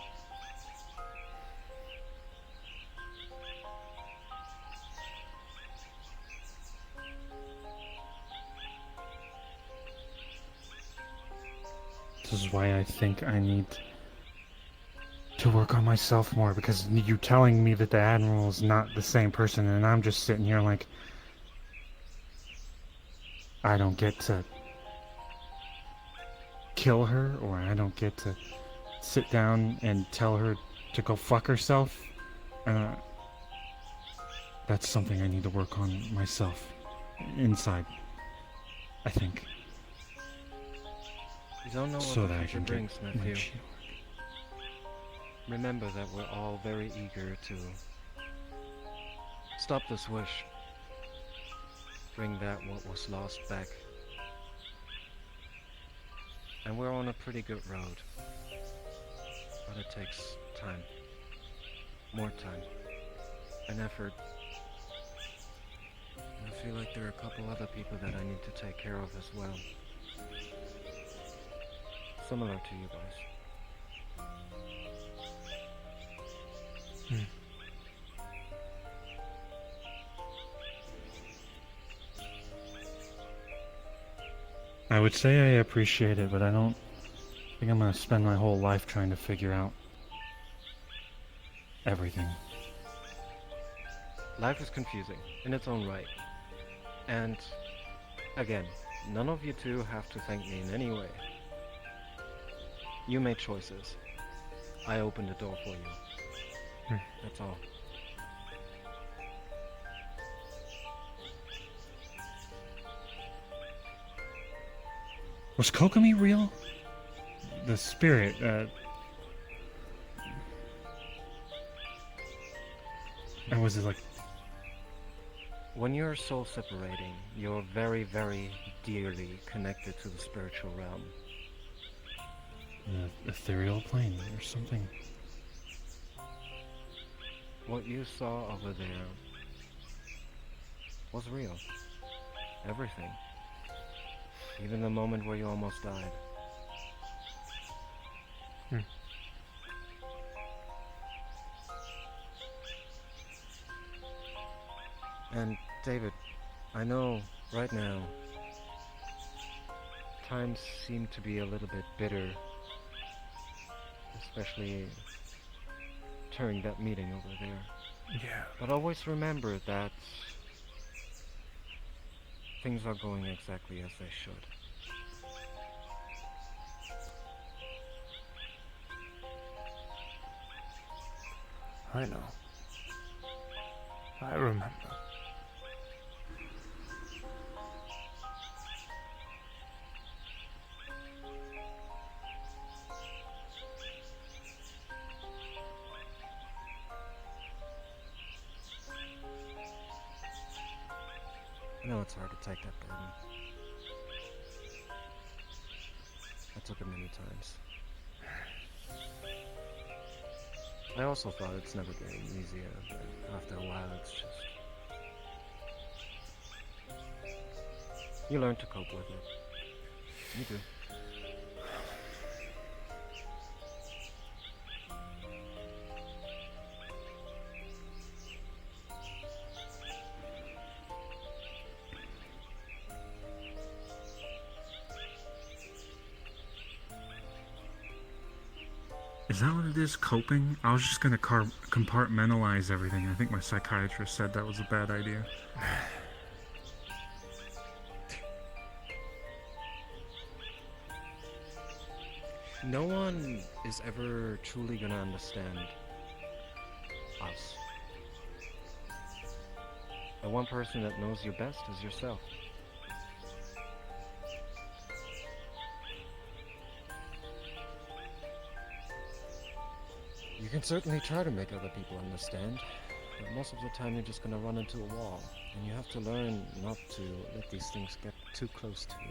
This is why I think I need to work on myself more, because you telling me that the Admiral is not the same person, and I'm just sitting here like, I don't get to kill her, or I don't get to sit down and tell her to go fuck herself. That's something I need to work on myself, inside, I think. You don't know what So the that I future can brings, get my Matthew. shield. Remember that we're all very eager to stop this wish. Bring that what was lost back. And we're on a pretty good road. But it takes time. More time. And effort. And I feel like there are a couple other people that I need to take care of as well. Similar to you guys. I would say I appreciate it, but I don't think I'm gonna spend my whole life trying to figure out everything. Life is confusing in its own right. And Again, none of you two have to thank me in any way. You made choices. I opened the door for you. That's all. Was Kokomi real? The spirit, or was it like... When you're soul separating, you're very, very dearly connected to the spiritual realm. the ethereal plane or something? What you saw over there was real. Everything. Even the moment where you almost died. And David, I know right now times seem to be a little bit bitter, especially during that meeting over there. Yeah. But always remember that things are going exactly as they should. I know. I remember. I know it's hard to take that burden. I took it many times. I also thought it's never getting easier, but after a while it's just... You learn to cope with it. You do. Is that what it is, coping? I was just gonna compartmentalize everything. I think my psychiatrist said that was a bad idea. No one is ever truly gonna understand us. The one person that knows you best is yourself. You can certainly try to make other people understand, but most of the time you're just gonna run into a wall, and you have to learn not to let these things get too close to you.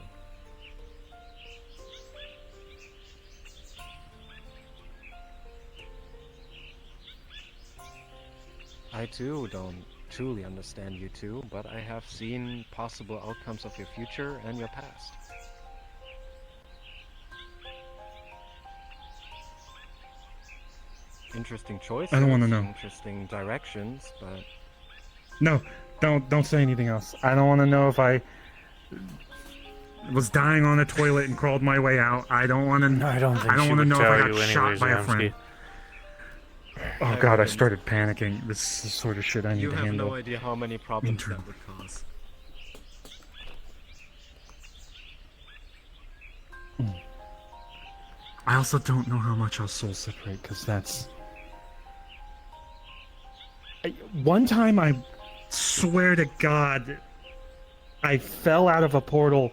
I too don't truly understand you two, but I have seen possible outcomes of your future and your past. Interesting choices. I don't wanna know. Interesting directions, but No, don't say anything else. I don't want to know if I was dying on the toilet and crawled my way out. I don't want to. No, I don't think I don't she want to would know if I tell got you shot anyways, by a Adamski. friend. Oh god, I started panicking. This is the sort of shit I need you to have handle. no idea how many problems that would cause. I also don't know how much I'll soul separate, because that's... One time, I swear to God, I fell out of a portal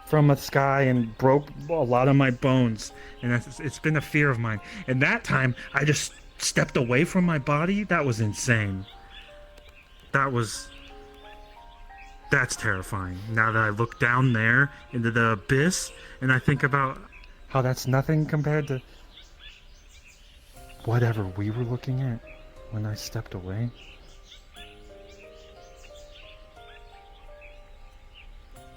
from a sky and broke a lot of my bones, and it's been a fear of mine. And that time, I just stepped away from my body. That was insane. That's terrifying. Now that I look down there into the abyss, and I think about how that's nothing compared to whatever we were looking at when I stepped away.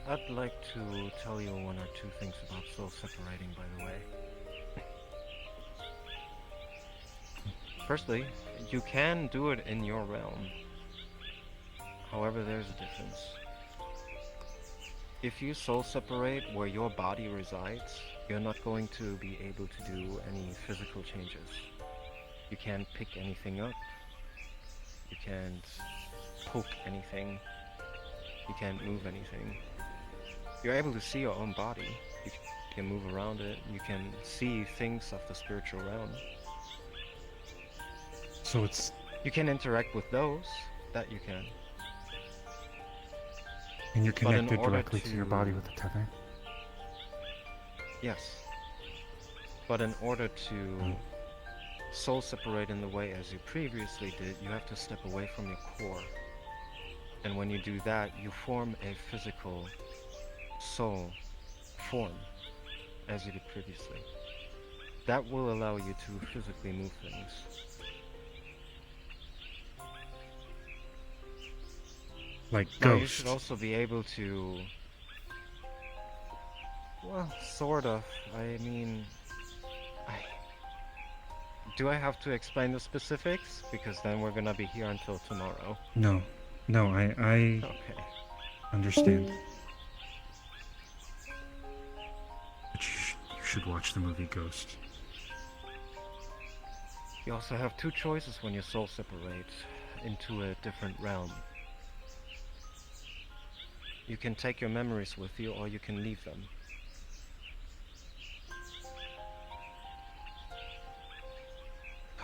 I'd like to tell you one or two things about soul separating, by the way. Firstly, you can do it in your realm. However, there's a difference. If you soul separate where your body resides, you're not going to be able to do any physical changes. You can't pick anything up. You can't poke anything. You can't move anything. You're able to see your own body. You can move around it. You can see things of the spiritual realm. So it's... You can interact with those. That you can. And you're But in connected order directly to your body with the tether? Yes. But in order to soul separate in the way as you previously did, you have to step away from your core. And when you do that, you form a physical soul form, as you did previously. That will allow you to physically move things. Like Now, you Ghost. should also be able to... Well, sort of. I mean... Do I have to explain the specifics? Because then we're gonna be here until tomorrow. No. No, I Okay. understand. But you should watch the movie Ghost. You also have two choices when your soul separates into a different realm. You can take your memories with you, or you can leave them.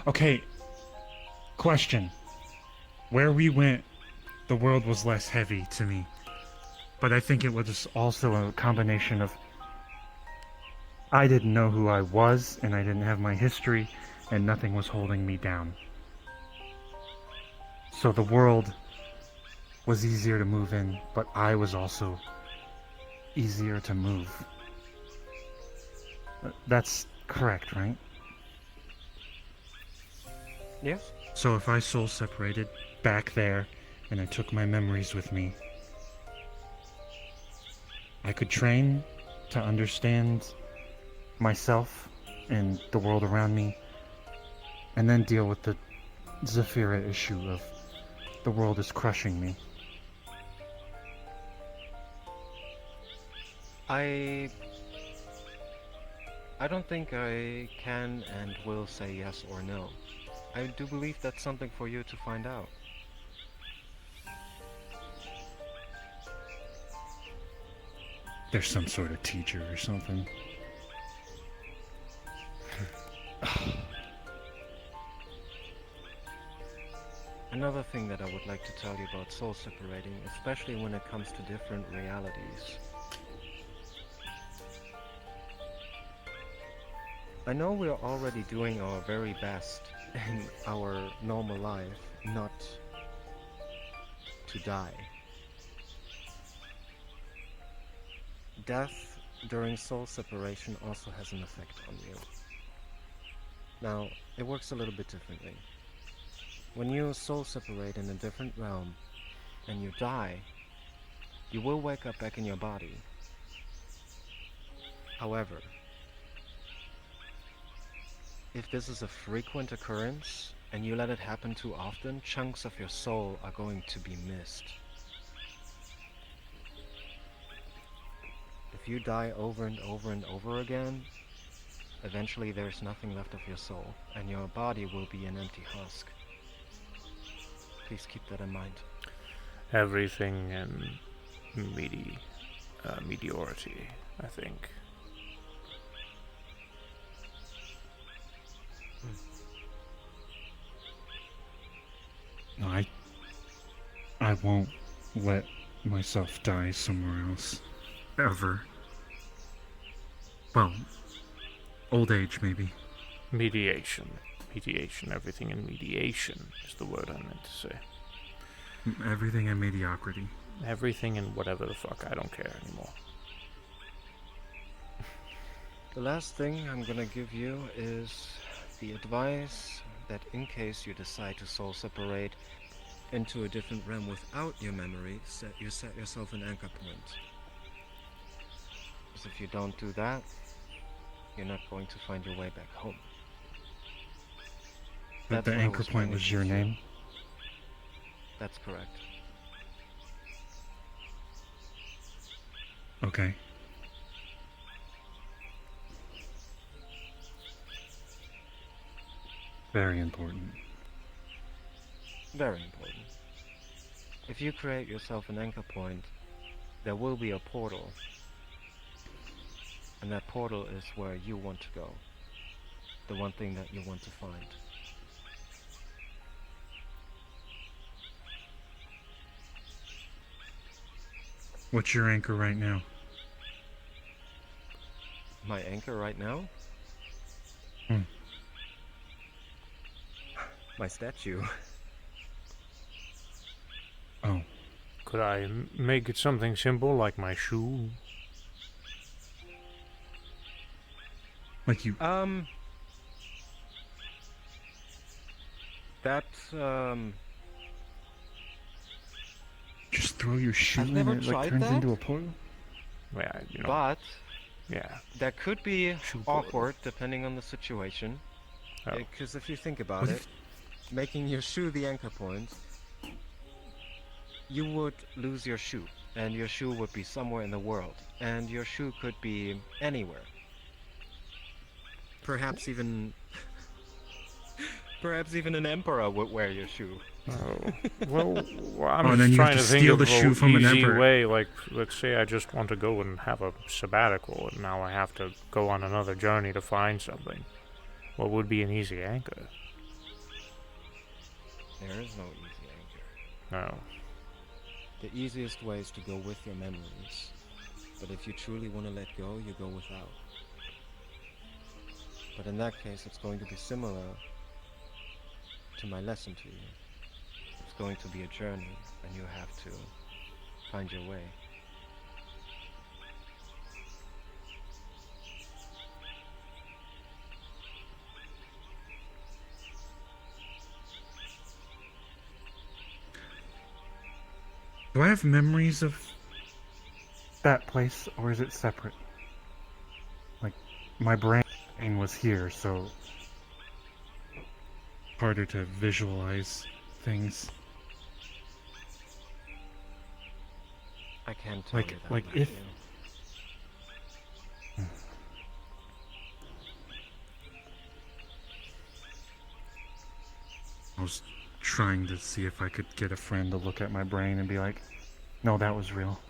Okay. Question. Where we went, the world was less heavy to me. But I think it was also a combination of... I didn't know who I was, and I didn't have my history, and nothing was holding me down. So the world was easier to move in, but I was also easier to move. That's correct, right? Yes. So if I soul separated back there, and I took my memories with me, I could train to understand myself and the world around me, and then deal with the Zephyra issue of the world is crushing me. I don't think I can and will say yes or no. I do believe that's something for you to find out. There's some sort of teacher or something. Another thing that I would like to tell you about soul separating, especially when it comes to different realities. I know we are already doing our very best in our normal life not to die. Death during soul separation also has an effect on you. Now, it works a little bit differently. When you soul separate in a different realm and you die, you will wake up back in your body. However, if this is a frequent occurrence and you let it happen too often, chunks of your soul are going to be missed. If you die over and over and over again, eventually there's nothing left of your soul, and your body will be an empty husk. Please keep that in mind. Everything in Meteority, I think. No, I won't let myself die somewhere else. Ever. Well, old age, maybe. Mediation. Everything in mediation is the word I meant to say. Everything in mediocrity. Everything in whatever the fuck, I don't care anymore. The last thing I'm gonna give you is the advice that in case you decide to soul separate into a different realm without your memory, set yourself an anchor point. Because if you don't do that, you're not going to find your way back home. But the anchor point was your name? That's correct. Okay. Very important. Very important. If you create yourself an anchor point, there will be a portal And that portal is where you want to go. The one thing that you want to find. What's your anchor right now? My anchor right now? Hmm. My statue. Oh. Could I make it something simple like my shoe? Like you... That, Just throw your shoe I've in never and it like tried turns that. into a portal? Yeah, you know. But Yeah. that could be Shoe portal. awkward depending on the situation. Oh. Because if you think about What it, if- making your shoe the anchor point, you would lose your shoe. And your shoe would be somewhere in the world. And your shoe could be anywhere. Perhaps even... Perhaps even an emperor would wear your shoe. Oh. Well, I'm Oh, and then just you have trying to to think steal of the shoe an from an easy emperor. way. Like, let's say I just want to go and have a sabbatical, and now I have to go on another journey to find something. What would be an easy anchor? There is no easy anchor. No. The easiest way is to go with your memories. But if you truly want to let go, you go without. But in that case, it's going to be similar to my lesson to you. It's going to be a journey, and you have to find your way. Do I have memories of that place, or is it separate? Like, my brain was here, so harder to visualize things. I can't tell you that. Like Matthew. if... I was trying to see if I could get a friend to look at my brain and be like, no, that was real.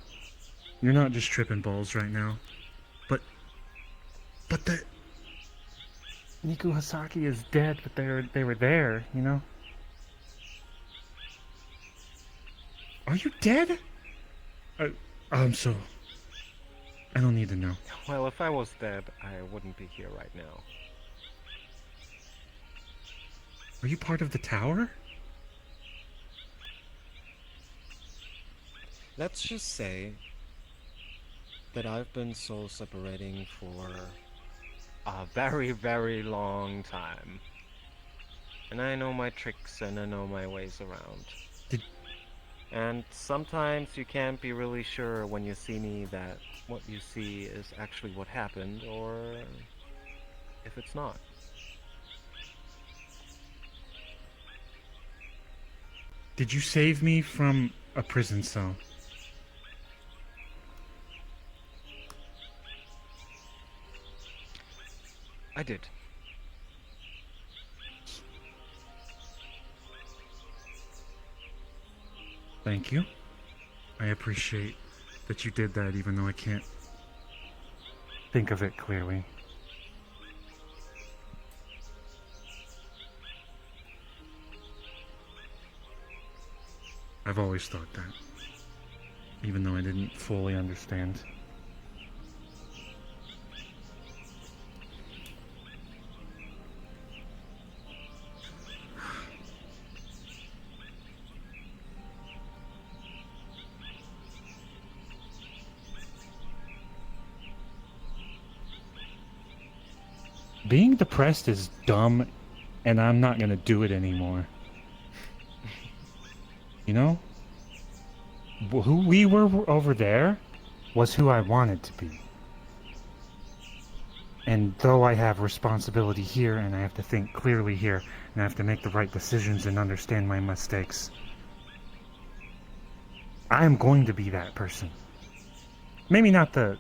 You're not just tripping balls right now. But that... Niku Hasaki is dead, but they were there, you know? Are you dead? So... I don't need to know. Well, if I was dead, I wouldn't be here right now. Are you part of the tower? Let's just say that I've been soul separating for a very, very long time. And I know my tricks and I know my ways around. And sometimes you can't be really sure when you see me that what you see is actually what happened, or if it's not. Did you save me from a prison cell? I did. Thank you. I appreciate that you did that, even though I can't think of it clearly. I've always thought that, even though I didn't fully understand. Being depressed is dumb, and I'm not gonna do it anymore. You know? Who we were over there was who I wanted to be. And though I have responsibility here, and I have to think clearly here, and I have to make the right decisions and understand my mistakes, I am going to be that person. Maybe not the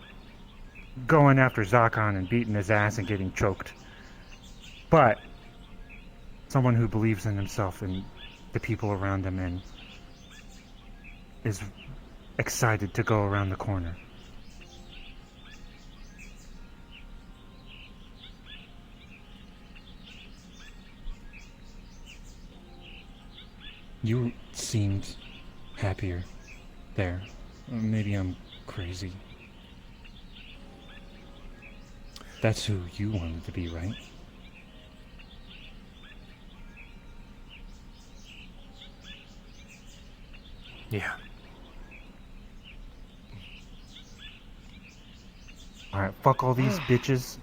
going after Zakon and beating his ass and getting choked, but someone who believes in himself and the people around him and is excited to go around the corner. You seemed happier there. Maybe I'm crazy. That's who you wanted to be, right? Yeah. Alright, fuck all these bitches.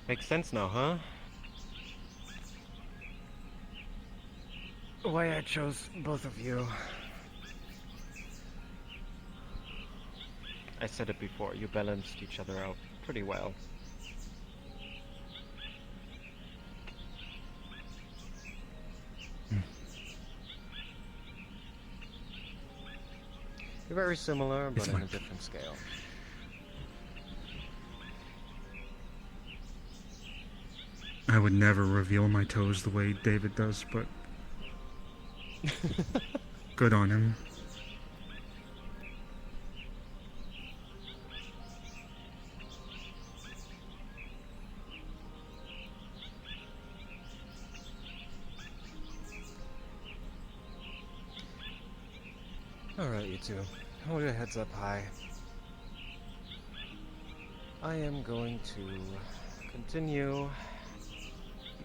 Makes sense now, huh? Why I chose both of you. I said it before, you balanced each other out pretty well. You're very similar, but on a different scale. I would never reveal my toes the way David does, but good on him. Alright, you two. Hold your heads up high. I am going to continue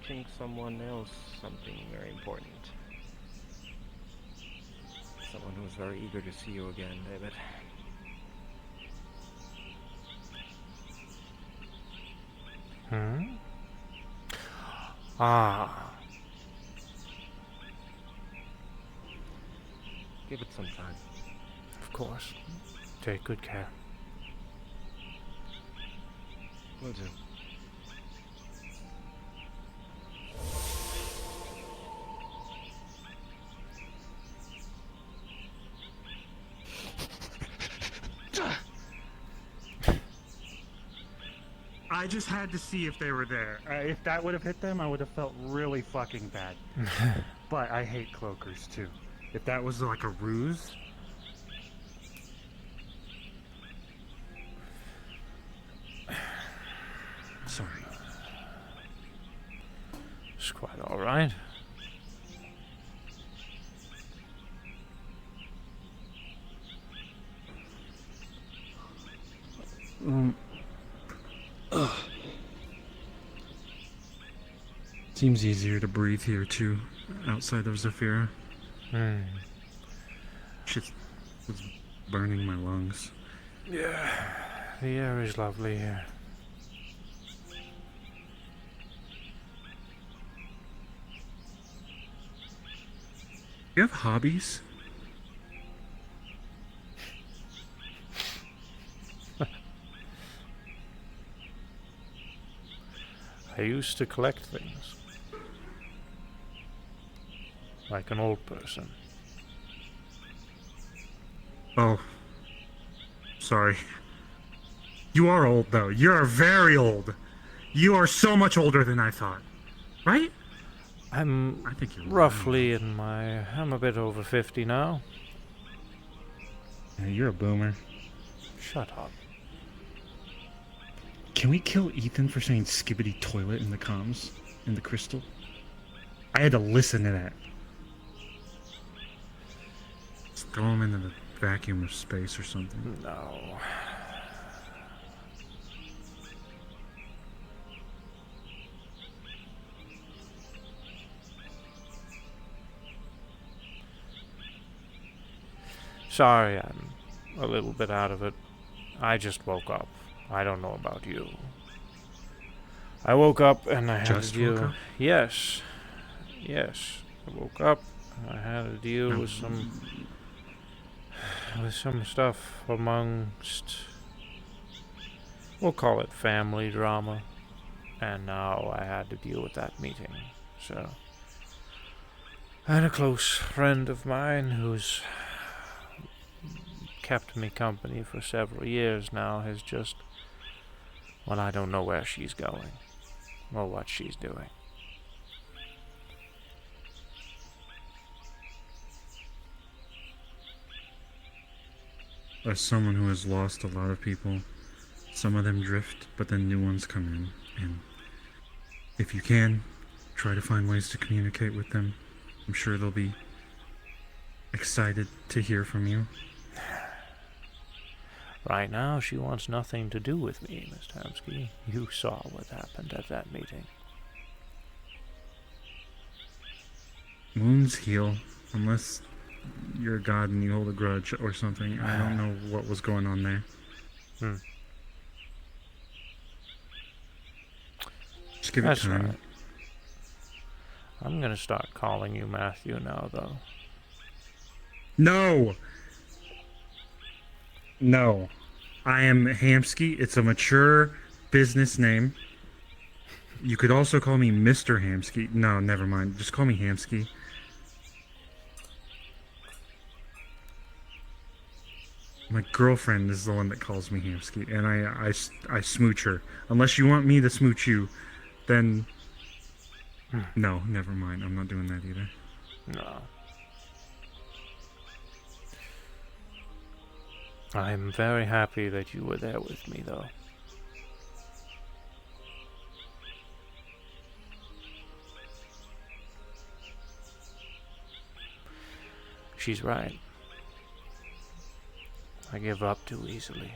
teaching someone else something very important. Someone who's very eager to see you again, David. Hmm? Ah. Give it some time. Of course. Take good care. Will do. I just had to see if they were there. If that would have hit them, I would have felt really fucking bad. But I hate cloakers too. If that was like a ruse... Sorry. It's quite alright. Seems easier to breathe here too, outside of Zafira. Shit was burning my lungs. Yeah, the air is lovely here. You have hobbies? I used to collect things. Like an old person. Oh. Sorry. You are old, though. You're very old. You are so much older than I thought. Right? I think you're roughly in my... I'm a bit over 50 now. Yeah, you're a boomer. Shut up. Can we kill Ethan for saying skibbity toilet in the comms? In the crystal? I had to listen to that. Just throw him into the vacuum of space or something. No. Sorry, I'm a little bit out of it. I just woke up. I don't know about you. I woke up and I had Just to deal... woke up? Yes. Yes. I woke up and I had to deal No. with some stuff amongst... We'll call it family drama. And now I had to deal with that meeting. So... And a close friend of mine who's kept me company for several years now has just... Well, I don't know where she's going, or what she's doing. As someone who has lost a lot of people, some of them drift, but then new ones come in. And if you can, try to find ways to communicate with them. I'm sure they'll be excited to hear from you. Right now, she wants nothing to do with me, Miss Tamsky. You saw what happened at that meeting. Wounds heal, unless you're a god and you hold a grudge or something. I don't know what was going on there. Just give it time. Right. I'm gonna start calling you Matthew now, though. No! No. I am Hamsky. It's a mature business name. You could also call me Mr. Hamsky. No, never mind. Just call me Hamsky. My girlfriend is the one that calls me Hamsky, and I smooch her. Unless you want me to smooch you, then... No, never mind. I'm not doing that either. No. I'm very happy that you were there with me, though. She's right. I give up too easily.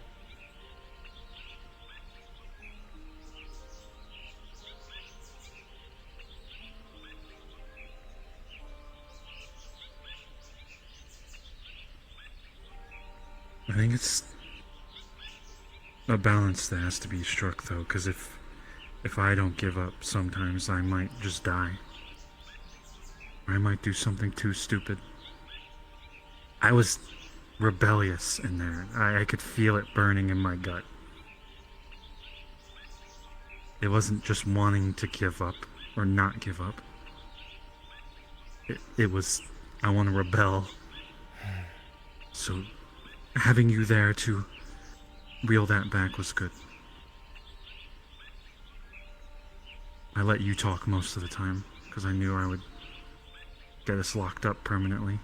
I think it's a balance that has to be struck, though, because if I don't give up, sometimes I might just die. I might do something too stupid. I was rebellious in there. I could feel it burning in my gut. It wasn't just wanting to give up or not give up. It was, I want to rebel. So having you there to reel that back was good. I let you talk most of the time because I knew I would get us locked up permanently.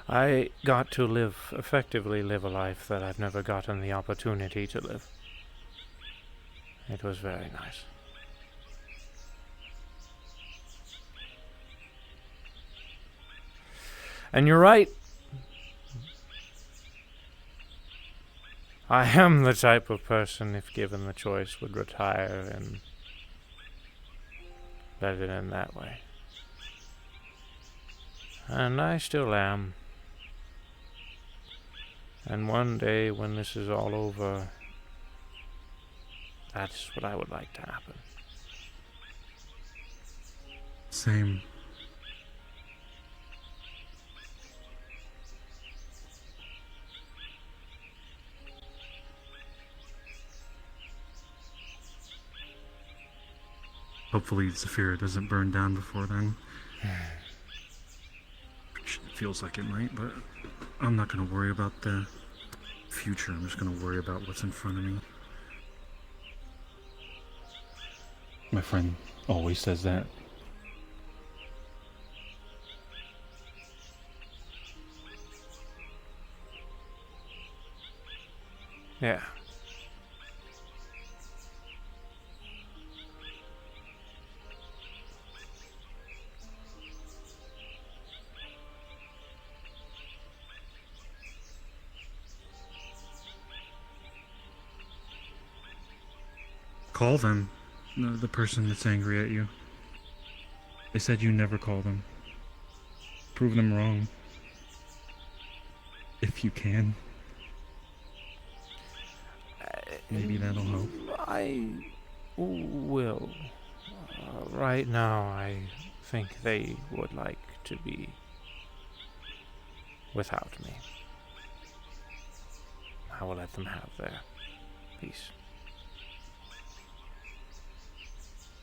I got to effectively live a life that I've never gotten the opportunity to live. It was very nice. And you're right. I am the type of person, if given the choice, would retire and let it end that way. And I still am. And one day, when this is all over, that's what I would like to happen. Same. Hopefully Zafira doesn't burn down before then. It feels like it might, but I'm not going to worry about the future. I'm just going to worry about what's in front of me. My friend always says that. Yeah. Call them. The person that's angry at you. They said you never call them. Prove them wrong. If you can. Maybe that'll help. I will. Right now, I think they would like to be without me. I will let them have their peace.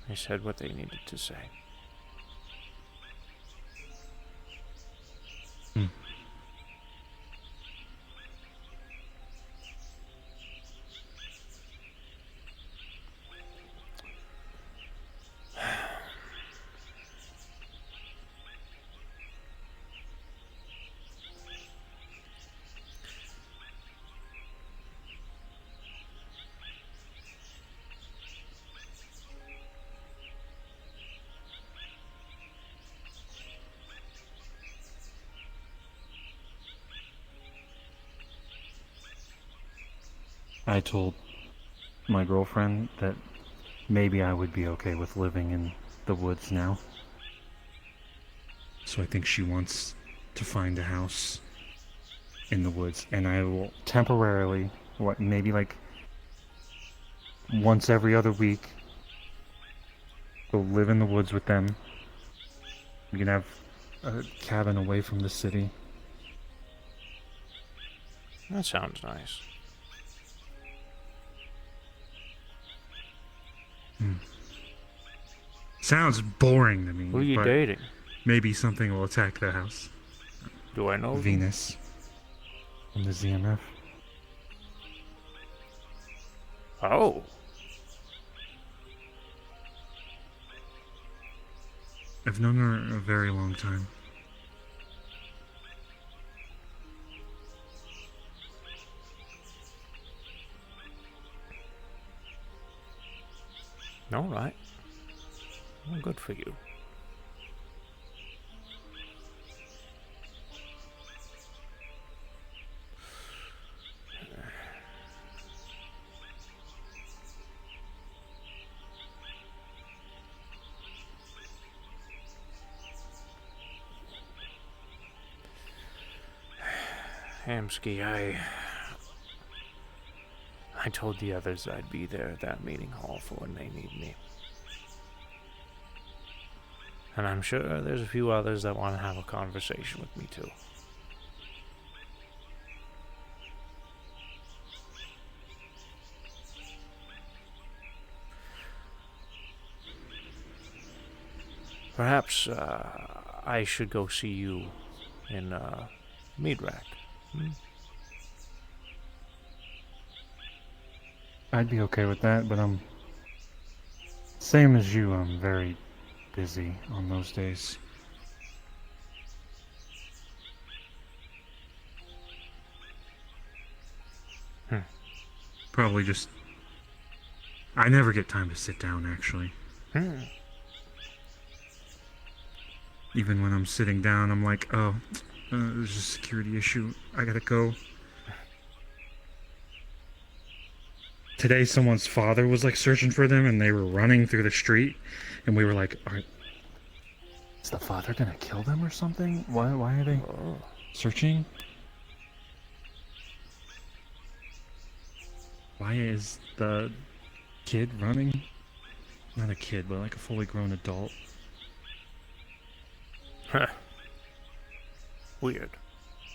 They said what they needed to say. I told my girlfriend that maybe I would be okay with living in the woods now. So I think she wants to find a house in the woods, and I will Temporarily, maybe like once every other week, go live in the woods with them. We can have a cabin away from the city. That sounds nice. Sounds boring to me. Who are you but dating? Maybe something will attack the house. Do I know them? Venus. From the ZMF. Oh. I've known her a very long time. All right. Well, good for you. Hamsky, I told the others I'd be there at that meeting hall for when they need me. And I'm sure there's a few others that want to have a conversation with me too. Perhaps I should go see you in Meadrack. I'd be okay with that, but I'm same as you. I'm very busy on those days. Probably just... I never get time to sit down, actually. Even when I'm sitting down, I'm like, oh, there's a security issue. I gotta go. Today, someone's father was like searching for them, and they were running through the street, and we were like, is the father gonna kill them or something? Why are they searching? Why is the kid running? Not a kid, but like a fully grown adult. Huh. Weird.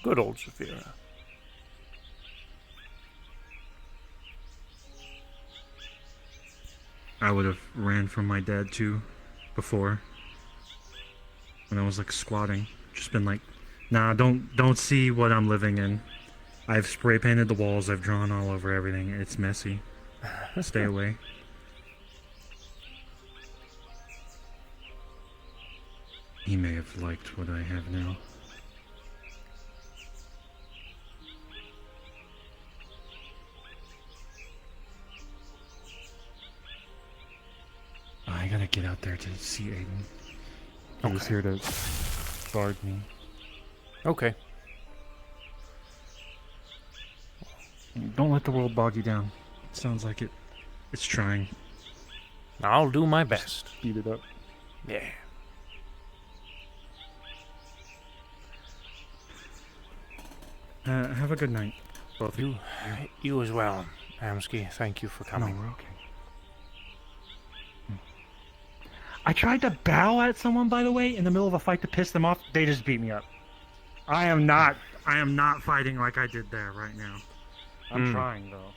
Good old Saphira. I would have ran from my dad too, before. When I was like squatting. Just been like, nah, don't see what I'm living in. I've spray painted the walls, I've drawn all over everything. It's messy. Stay away. He may have liked what I have now. I gotta get out there to see Aiden. He was here to guard me. Okay. Don't let the world bog you down. Sounds like it. It's trying. I'll do my best. Speed it up. Yeah. Have a good night, both of you. You as well, Hamsky. Thank you for coming. No, we're okay. I tried to bow at someone, by the way, in the middle of a fight to piss them off. They just beat me up. I am not fighting like I did there right now. I'm trying, though.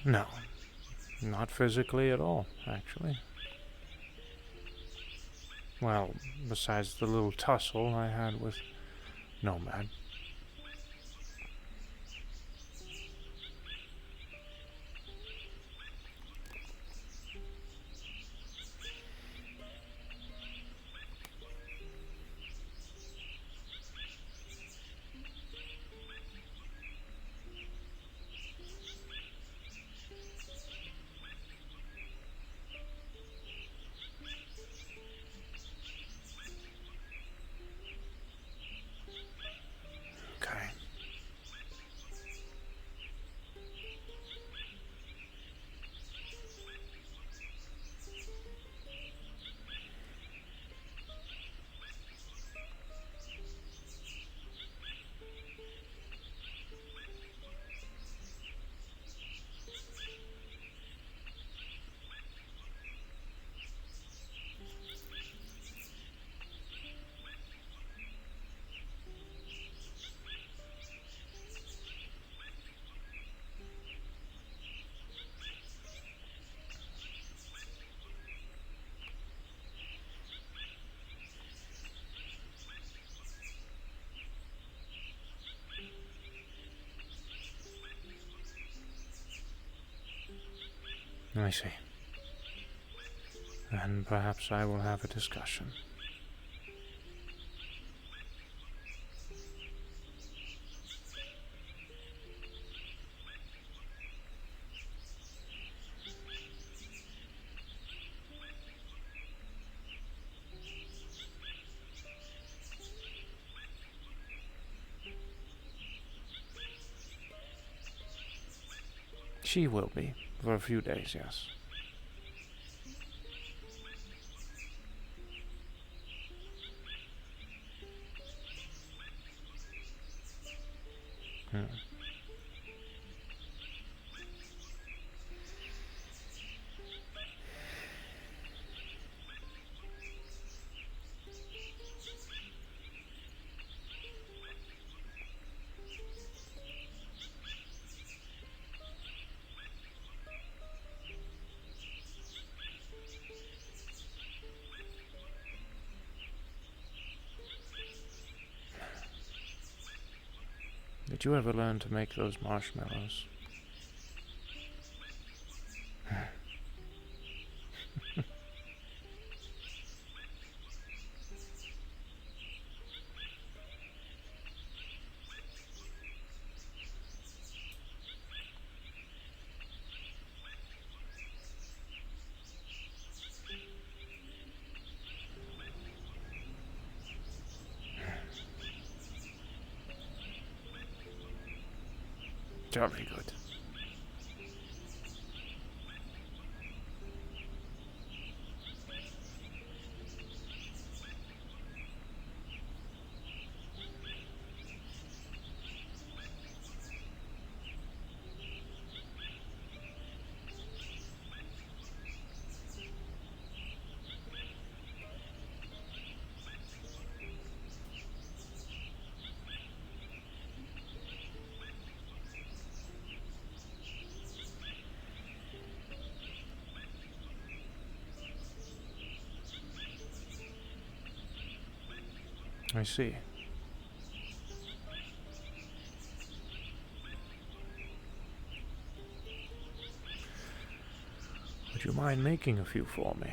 No. Not physically at all, actually. Well, besides the little tussle I had with Nomad. Okay. I see. And perhaps I will have a discussion. She will be, for a few days, yes. Hmm. Did you ever learn to make those marshmallows? Jolly good. I see. Would you mind making a few for me?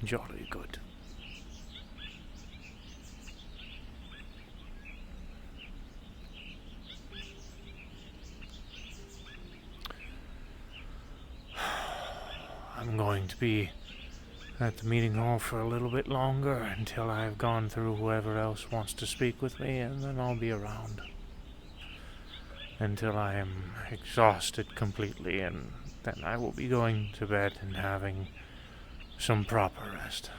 Jolly good. I'm going to be at the meeting hall for a little bit longer until I've gone through whoever else wants to speak with me, and then I'll be around until I am exhausted completely and then I will be going to bed and having some proper rest.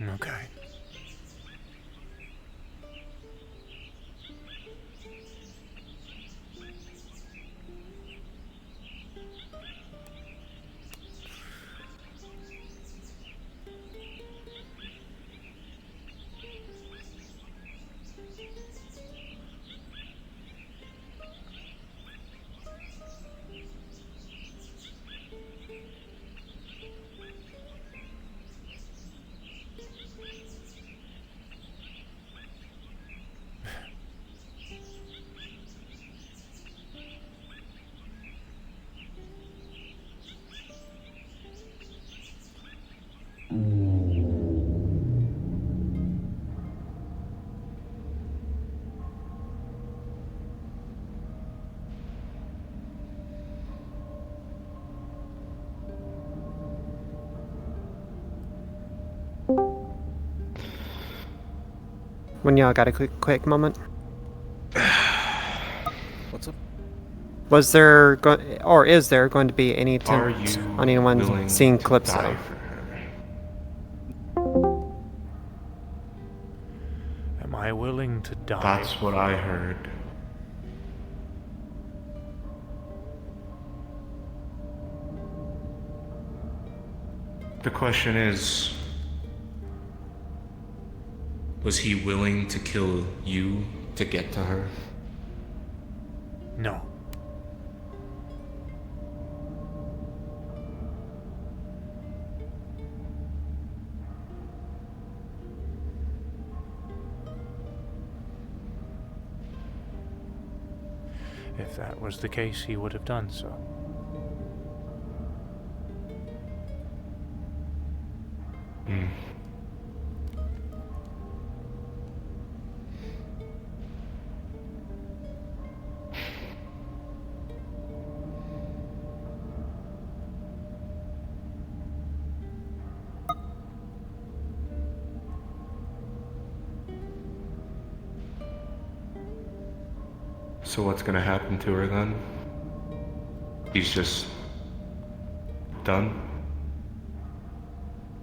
Okay. When y'all got a quick moment? What's up? Was there or is there going to be any attempt on anyone seeing Calypso? Am I willing to die? That's what I heard. The question is, was he willing to kill you to get to her? No. If that was the case, he would have done so. Hmm. So what's gonna happen to her then? He's just done?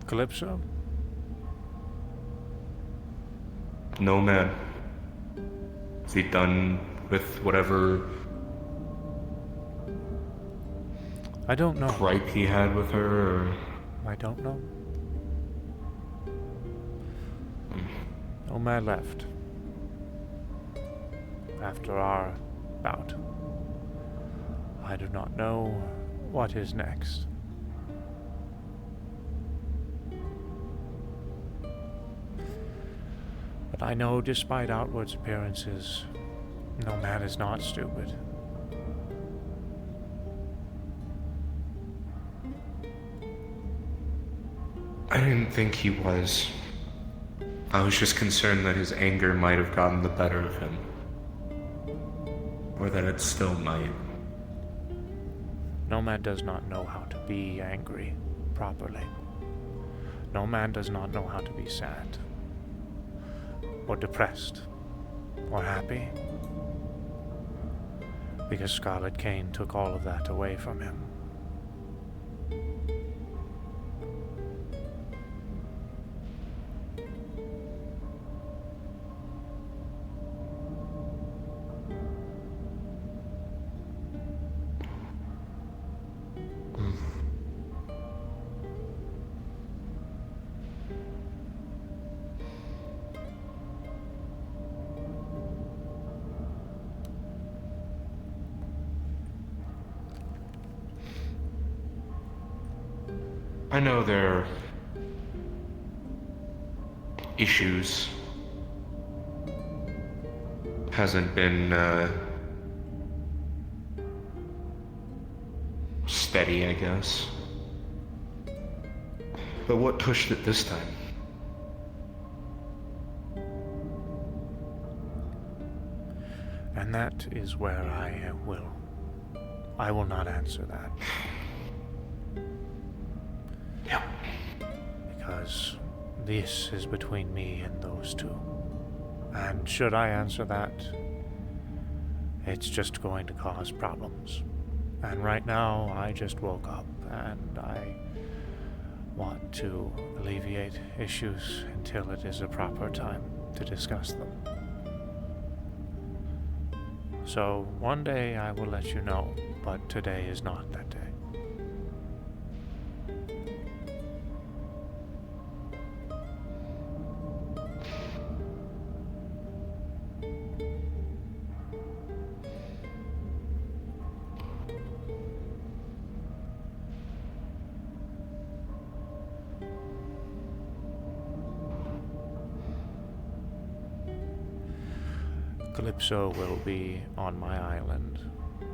Calypso? No, man. Is he done with whatever I don't know. gripe he had with her, or... I don't know. Nomad left. After our bout. I do not know what is next. But I know, despite outward appearances, Nomad is not stupid. I didn't think he was. I was just concerned that his anger might have gotten the better of him. Or that it still might. Nomad does not know how to be angry properly. Nomad does not know how to be sad, or depressed, or happy. Because Scarlet Cain took all of that away from him. I know there are issues. Hasn't been steady, I guess. But what pushed it this time? And that is where I will not answer that. Yeah. Because this is between me and those two. And should I answer that, it's just going to cause problems. And right now, I just woke up and I want to alleviate issues until it is a proper time to discuss them. So one day I will let you know, but today is not that day. Calypso will be on my island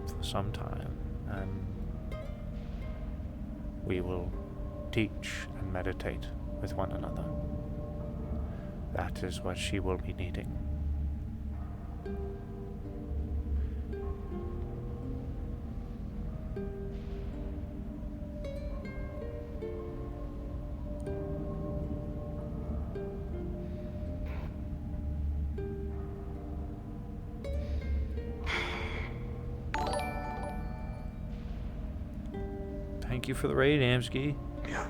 for some time, and we will teach and meditate with one another. That is what she will be needing. Thank you for the raid, Amsky. Yeah.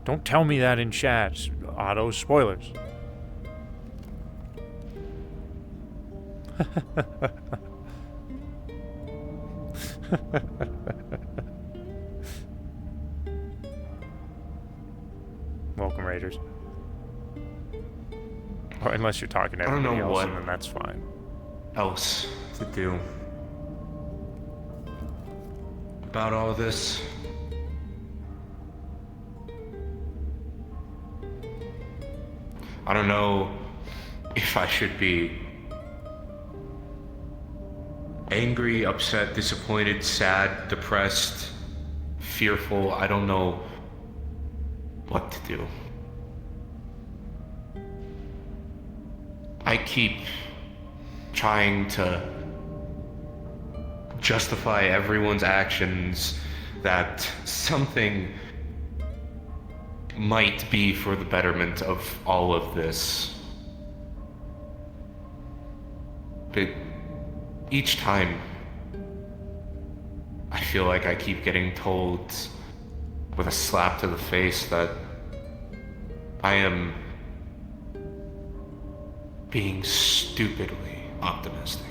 Don't tell me that in chat, Otto. Spoilers. Welcome, Raiders. Or unless you're talking to everybody else, and then that's fine. Else to do about all this. I don't know if I should be angry, upset, disappointed, sad, depressed, fearful. I don't know what to do. I keep trying to justify everyone's actions that something might be for the betterment of all of this. But each time, I feel like I keep getting told with a slap to the face that I am being stupidly optimistic.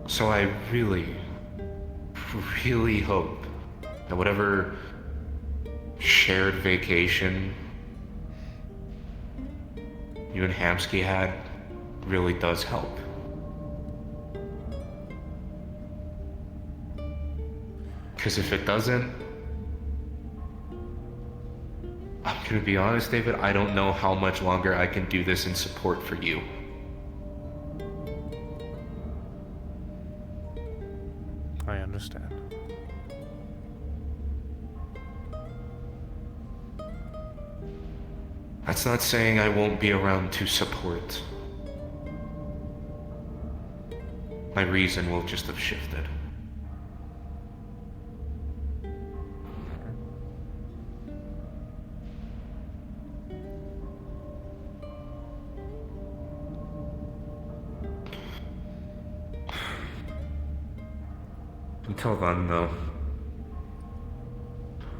So I really, really hope that whatever shared vacation you and Hamsky had really does help. Because if it doesn't, I'm gonna be honest, David, I don't know how much longer I can do this in support for you. I understand. That's not saying I won't be around to support. My reason will just have shifted. Until then, though,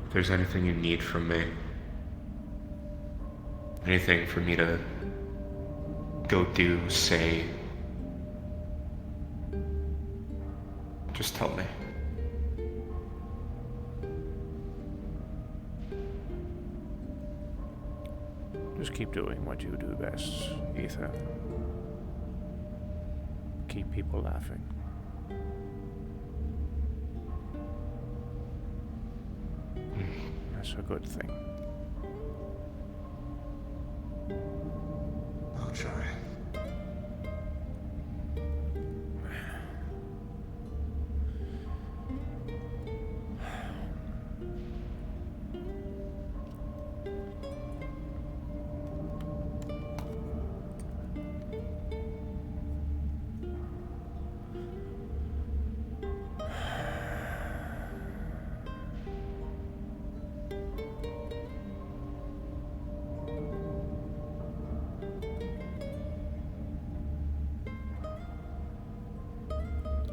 if there's anything you need from me, anything for me to go do, say, just tell me. Just keep doing what you do best, Ethan. Keep people laughing. That's a good thing.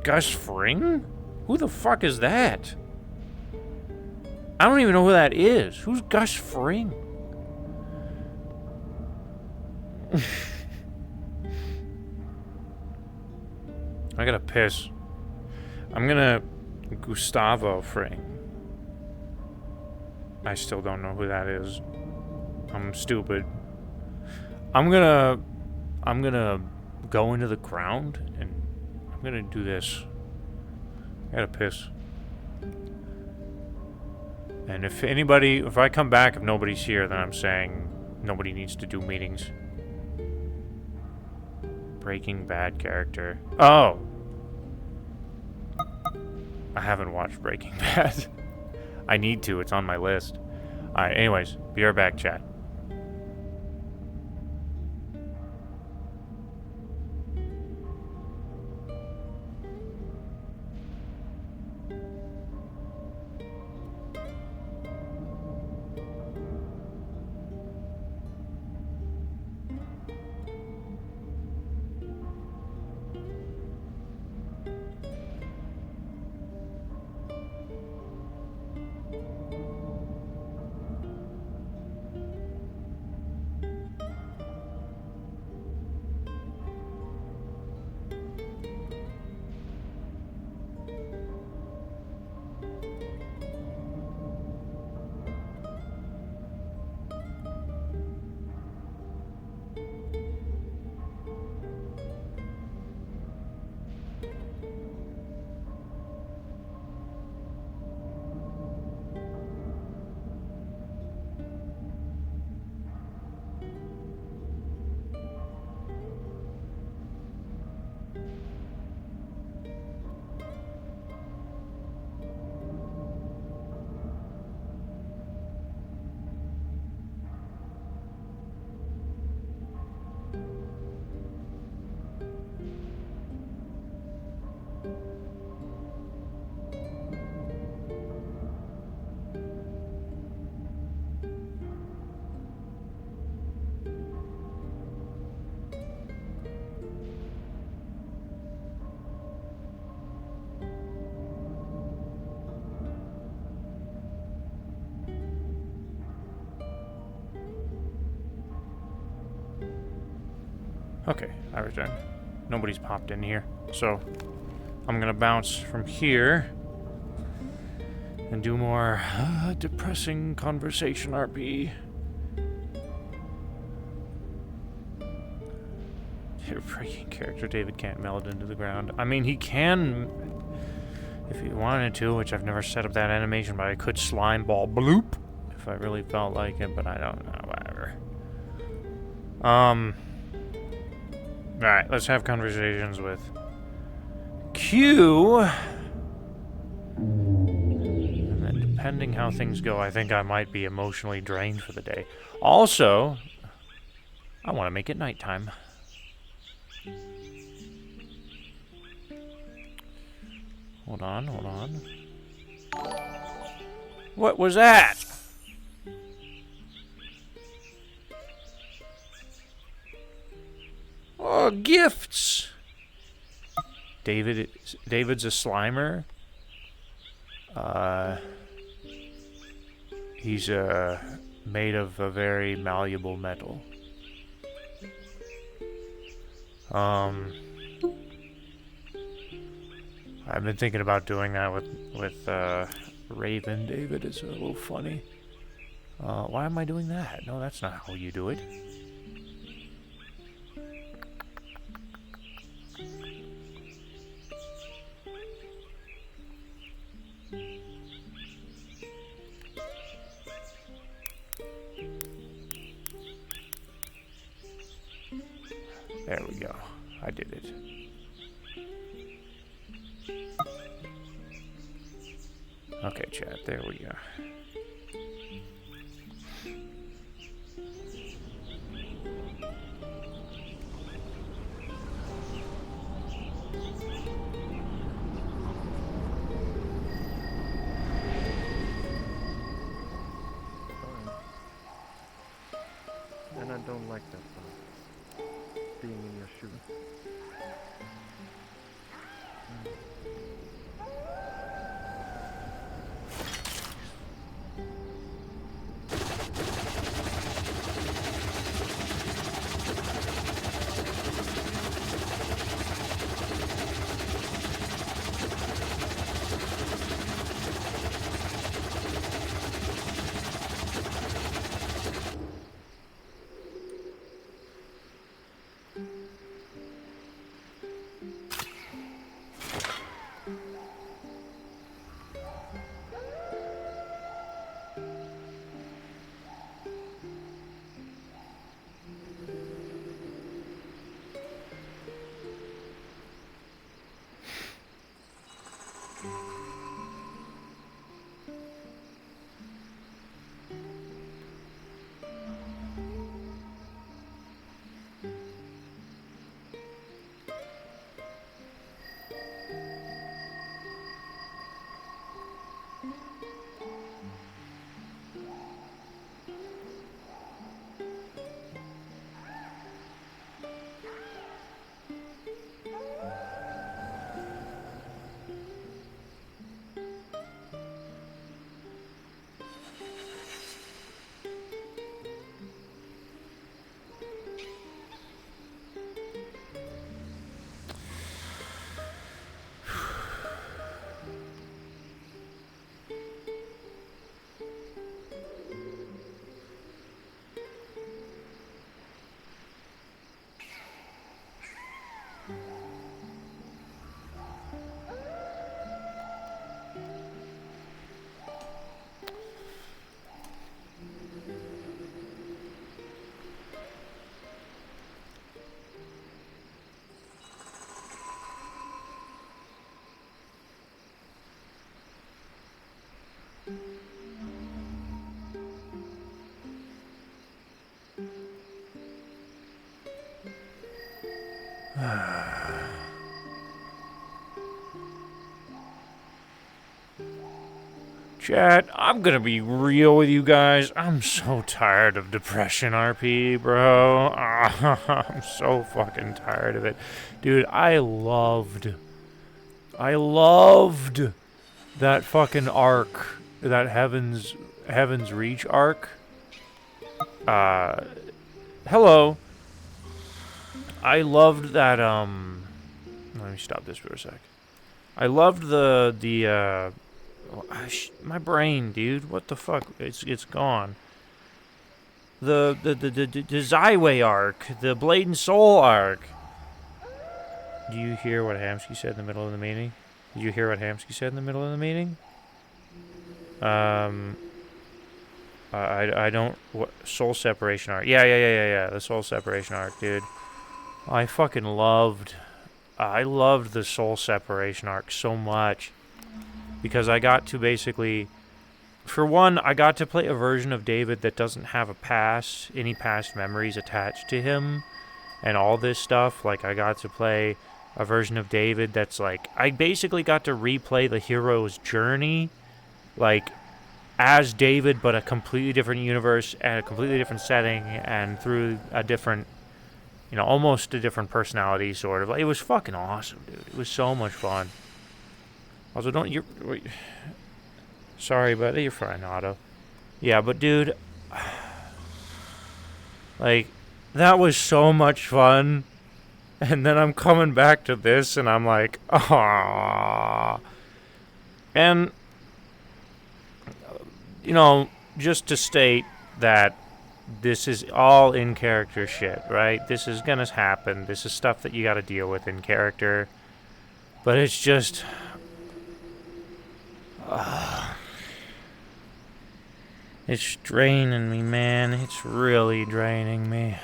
Gus Fring? Who the fuck is that? I don't even know who that is. Who's Gus Fring? I gotta piss. I'm gonna Gustavo Fring. I still don't know who that is. I'm stupid. I'm gonna go into the ground and I'm gonna do this. I gotta piss. And if I come back, if nobody's here, then I'm saying nobody needs to do meetings. Breaking Bad character. Oh! I haven't watched Breaking Bad. I need to, it's on my list. Alright, anyways, be right back, chat. Okay, I returned. Nobody's popped in here, so I'm gonna bounce from here and do more depressing conversation RP. Your freaking character, David can't meld into the ground. I mean, he can if he wanted to, which I've never set up that animation, but I could slime ball bloop if I really felt like it, but I don't know, whatever. Alright, let's have conversations with Q. And then depending how things go, I think I might be emotionally drained for the day. Also, I want to make it nighttime. Hold on, hold on. What was that? Oh, gifts! David's a Slimer. He's made of a very malleable metal. I've been thinking about doing that with Raven. David is a little funny. Why am I doing that? No, that's not how you do it. There we go. I did it. Okay, chat, there we go. And I don't like that part. Being in your shoes. Chat, I'm gonna be real with you guys. I'm so tired of Depression RP, bro. I'm so fucking tired of it. Dude, I loved that fucking arc, that Heaven's Reach arc. Hello. I loved that, let me stop this for a sec. I loved my brain, dude. What the fuck? It's gone. The Zyway arc, the Blade and Soul arc. Do you hear what Hamsky said in the middle of the meeting? Did you hear what Hamsky said in the middle of the meeting? I don't. What Soul Separation arc? Yeah. The Soul Separation arc, dude. I fucking loved. I loved the Soul Separation arc so much. Because I got to basically, for one, I got to play a version of David that doesn't have any past memories attached to him, and all this stuff. Like, I got to play a version of David that's like, I basically got to replay the hero's journey, like, as David, but a completely different universe, and a completely different setting, and through a different, almost a different personality, sort of. It was fucking awesome, dude. It was so much fun. Also, sorry, buddy, you're fine, Otto. Yeah, but dude, like, that was so much fun. And then I'm coming back to this, and I'm like, ah. And, just to state that this is all in character shit, right? This is gonna happen. This is stuff that you gotta deal with in character. But it's just. It's draining me, man. It's really draining me.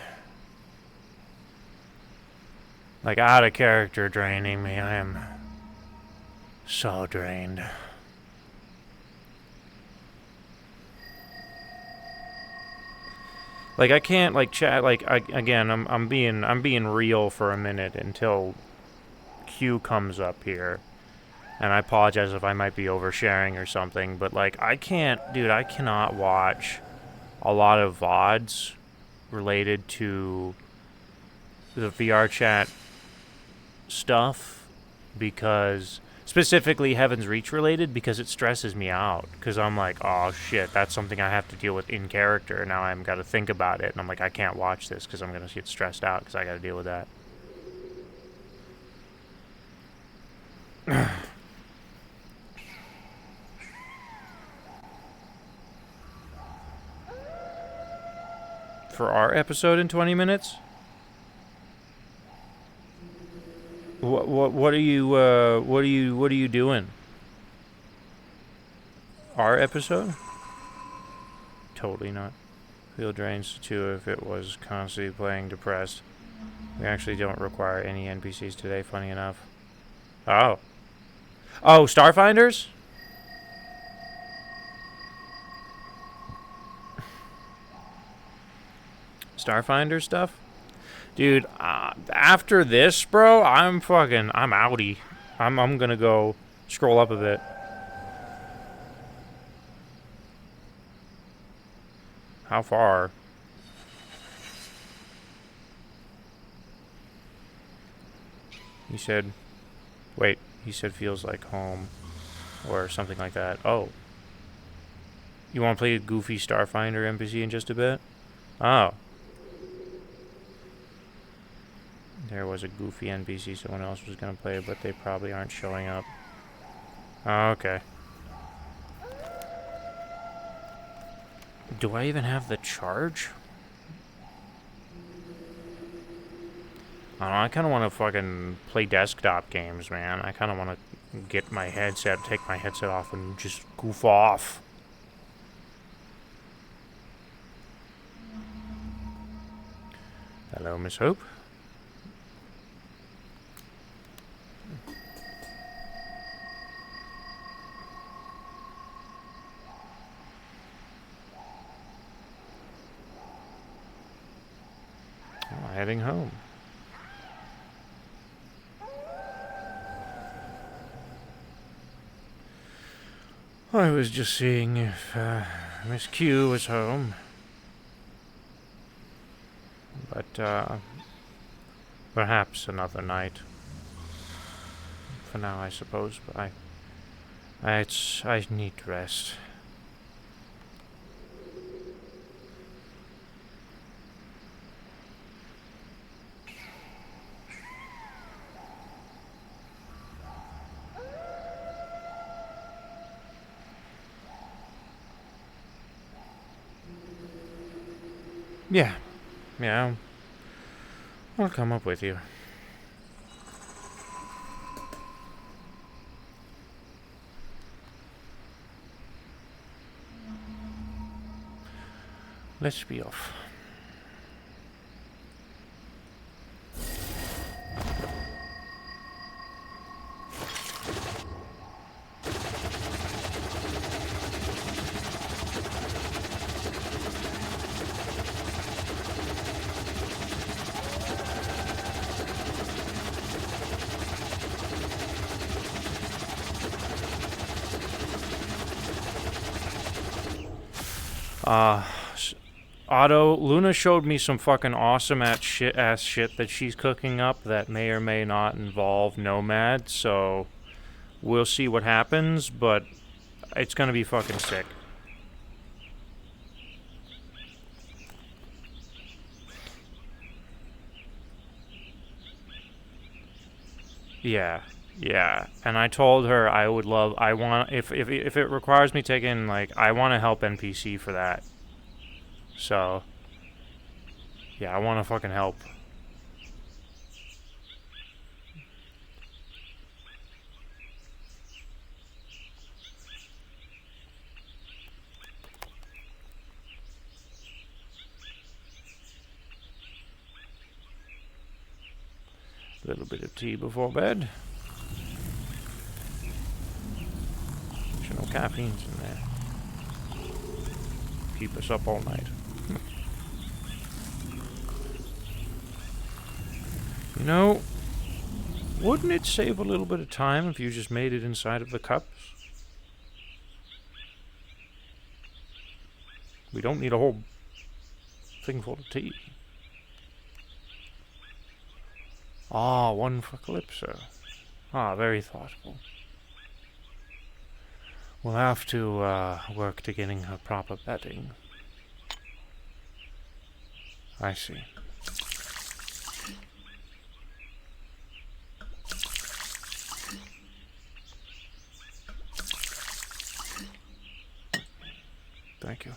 Like, out of character draining me. I am so drained. Like, I can't, like, chat, like, again, I'm being real for a minute until Q comes up here. And I apologize if I might be oversharing or something, but, like, I cannot watch a lot of VODs related to the VR chat stuff because specifically Heaven's Reach related, because it stresses me out. Because I'm like, oh shit, that's something I have to deal with in character. Now I've got to think about it, and I'm like, I can't watch this because I'm gonna get stressed out because I got to deal with that. For our episode in 20 minutes? What are you doing? Our episode? Totally not. Feel drains too if it was constantly playing depressed. We actually don't require any NPCs today, funny enough. Oh. Oh, Starfinders? Starfinder stuff? Dude, after this, bro, I'm outie. I'm gonna go scroll up a bit. How far? He said, wait, he said feels like home. Or something like that. Oh. You want to play a goofy Starfinder NPC in just a bit? Oh. There was a goofy NPC someone else was going to play, but they probably aren't showing up. Oh, okay. Do I even have the charge? I don't know, I kind of want to fucking play desktop games, man. I kind of want to get my headset, take my headset off, and just goof off. Hello, Miss Hope. Heading home. I was just seeing if Miss Q was home. But perhaps another night. For now, I suppose. But I need rest. Yeah, I'll come up with you. Let's be off. Otto, Luna showed me some fucking awesome ass shit that she's cooking up that may or may not involve Nomad, so we'll see what happens, but it's gonna be fucking sick. Yeah, and I told her if it requires me taking, like, I want to help NPC for that. So, yeah, I want to fucking help. A little bit of tea before bed. Make sure no caffeine's in there. Keep us up all night. You know, wouldn't it save a little bit of time if you just made it inside of the cups? We don't need a whole thing full of tea. Ah, one for Calypso. Ah, very thoughtful. We'll have to work to getting her proper bedding. I see. Thank you.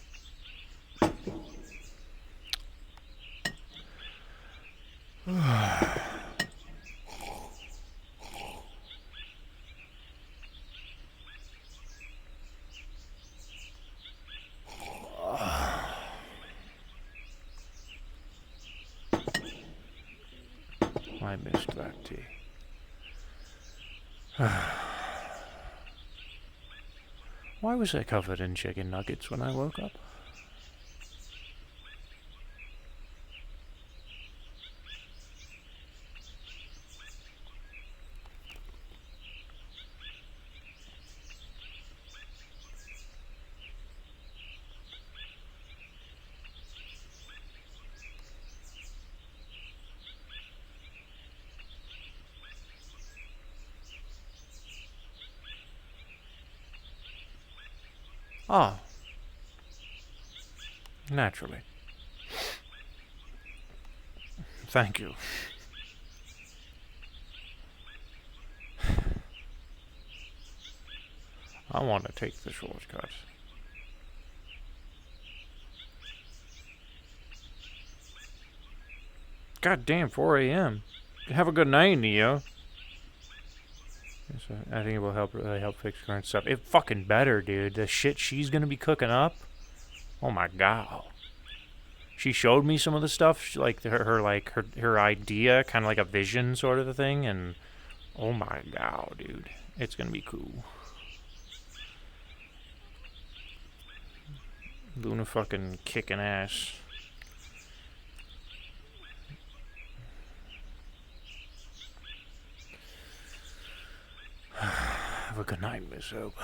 I missed that tea. Why was I covered in chicken nuggets when I woke up? Ah. Naturally. Thank you. I want to take the shortcut. God damn, 4 a.m. Have a good night, Neo. So I think it will really help fix current stuff. It fucking better, dude. The shit she's gonna be cooking up. Oh my god. She showed me some of the stuff, like her idea, kind of like a vision sort of a thing, and oh my god, dude, it's gonna be cool. Luna fucking kicking ass. Have a good night, Miss Hope.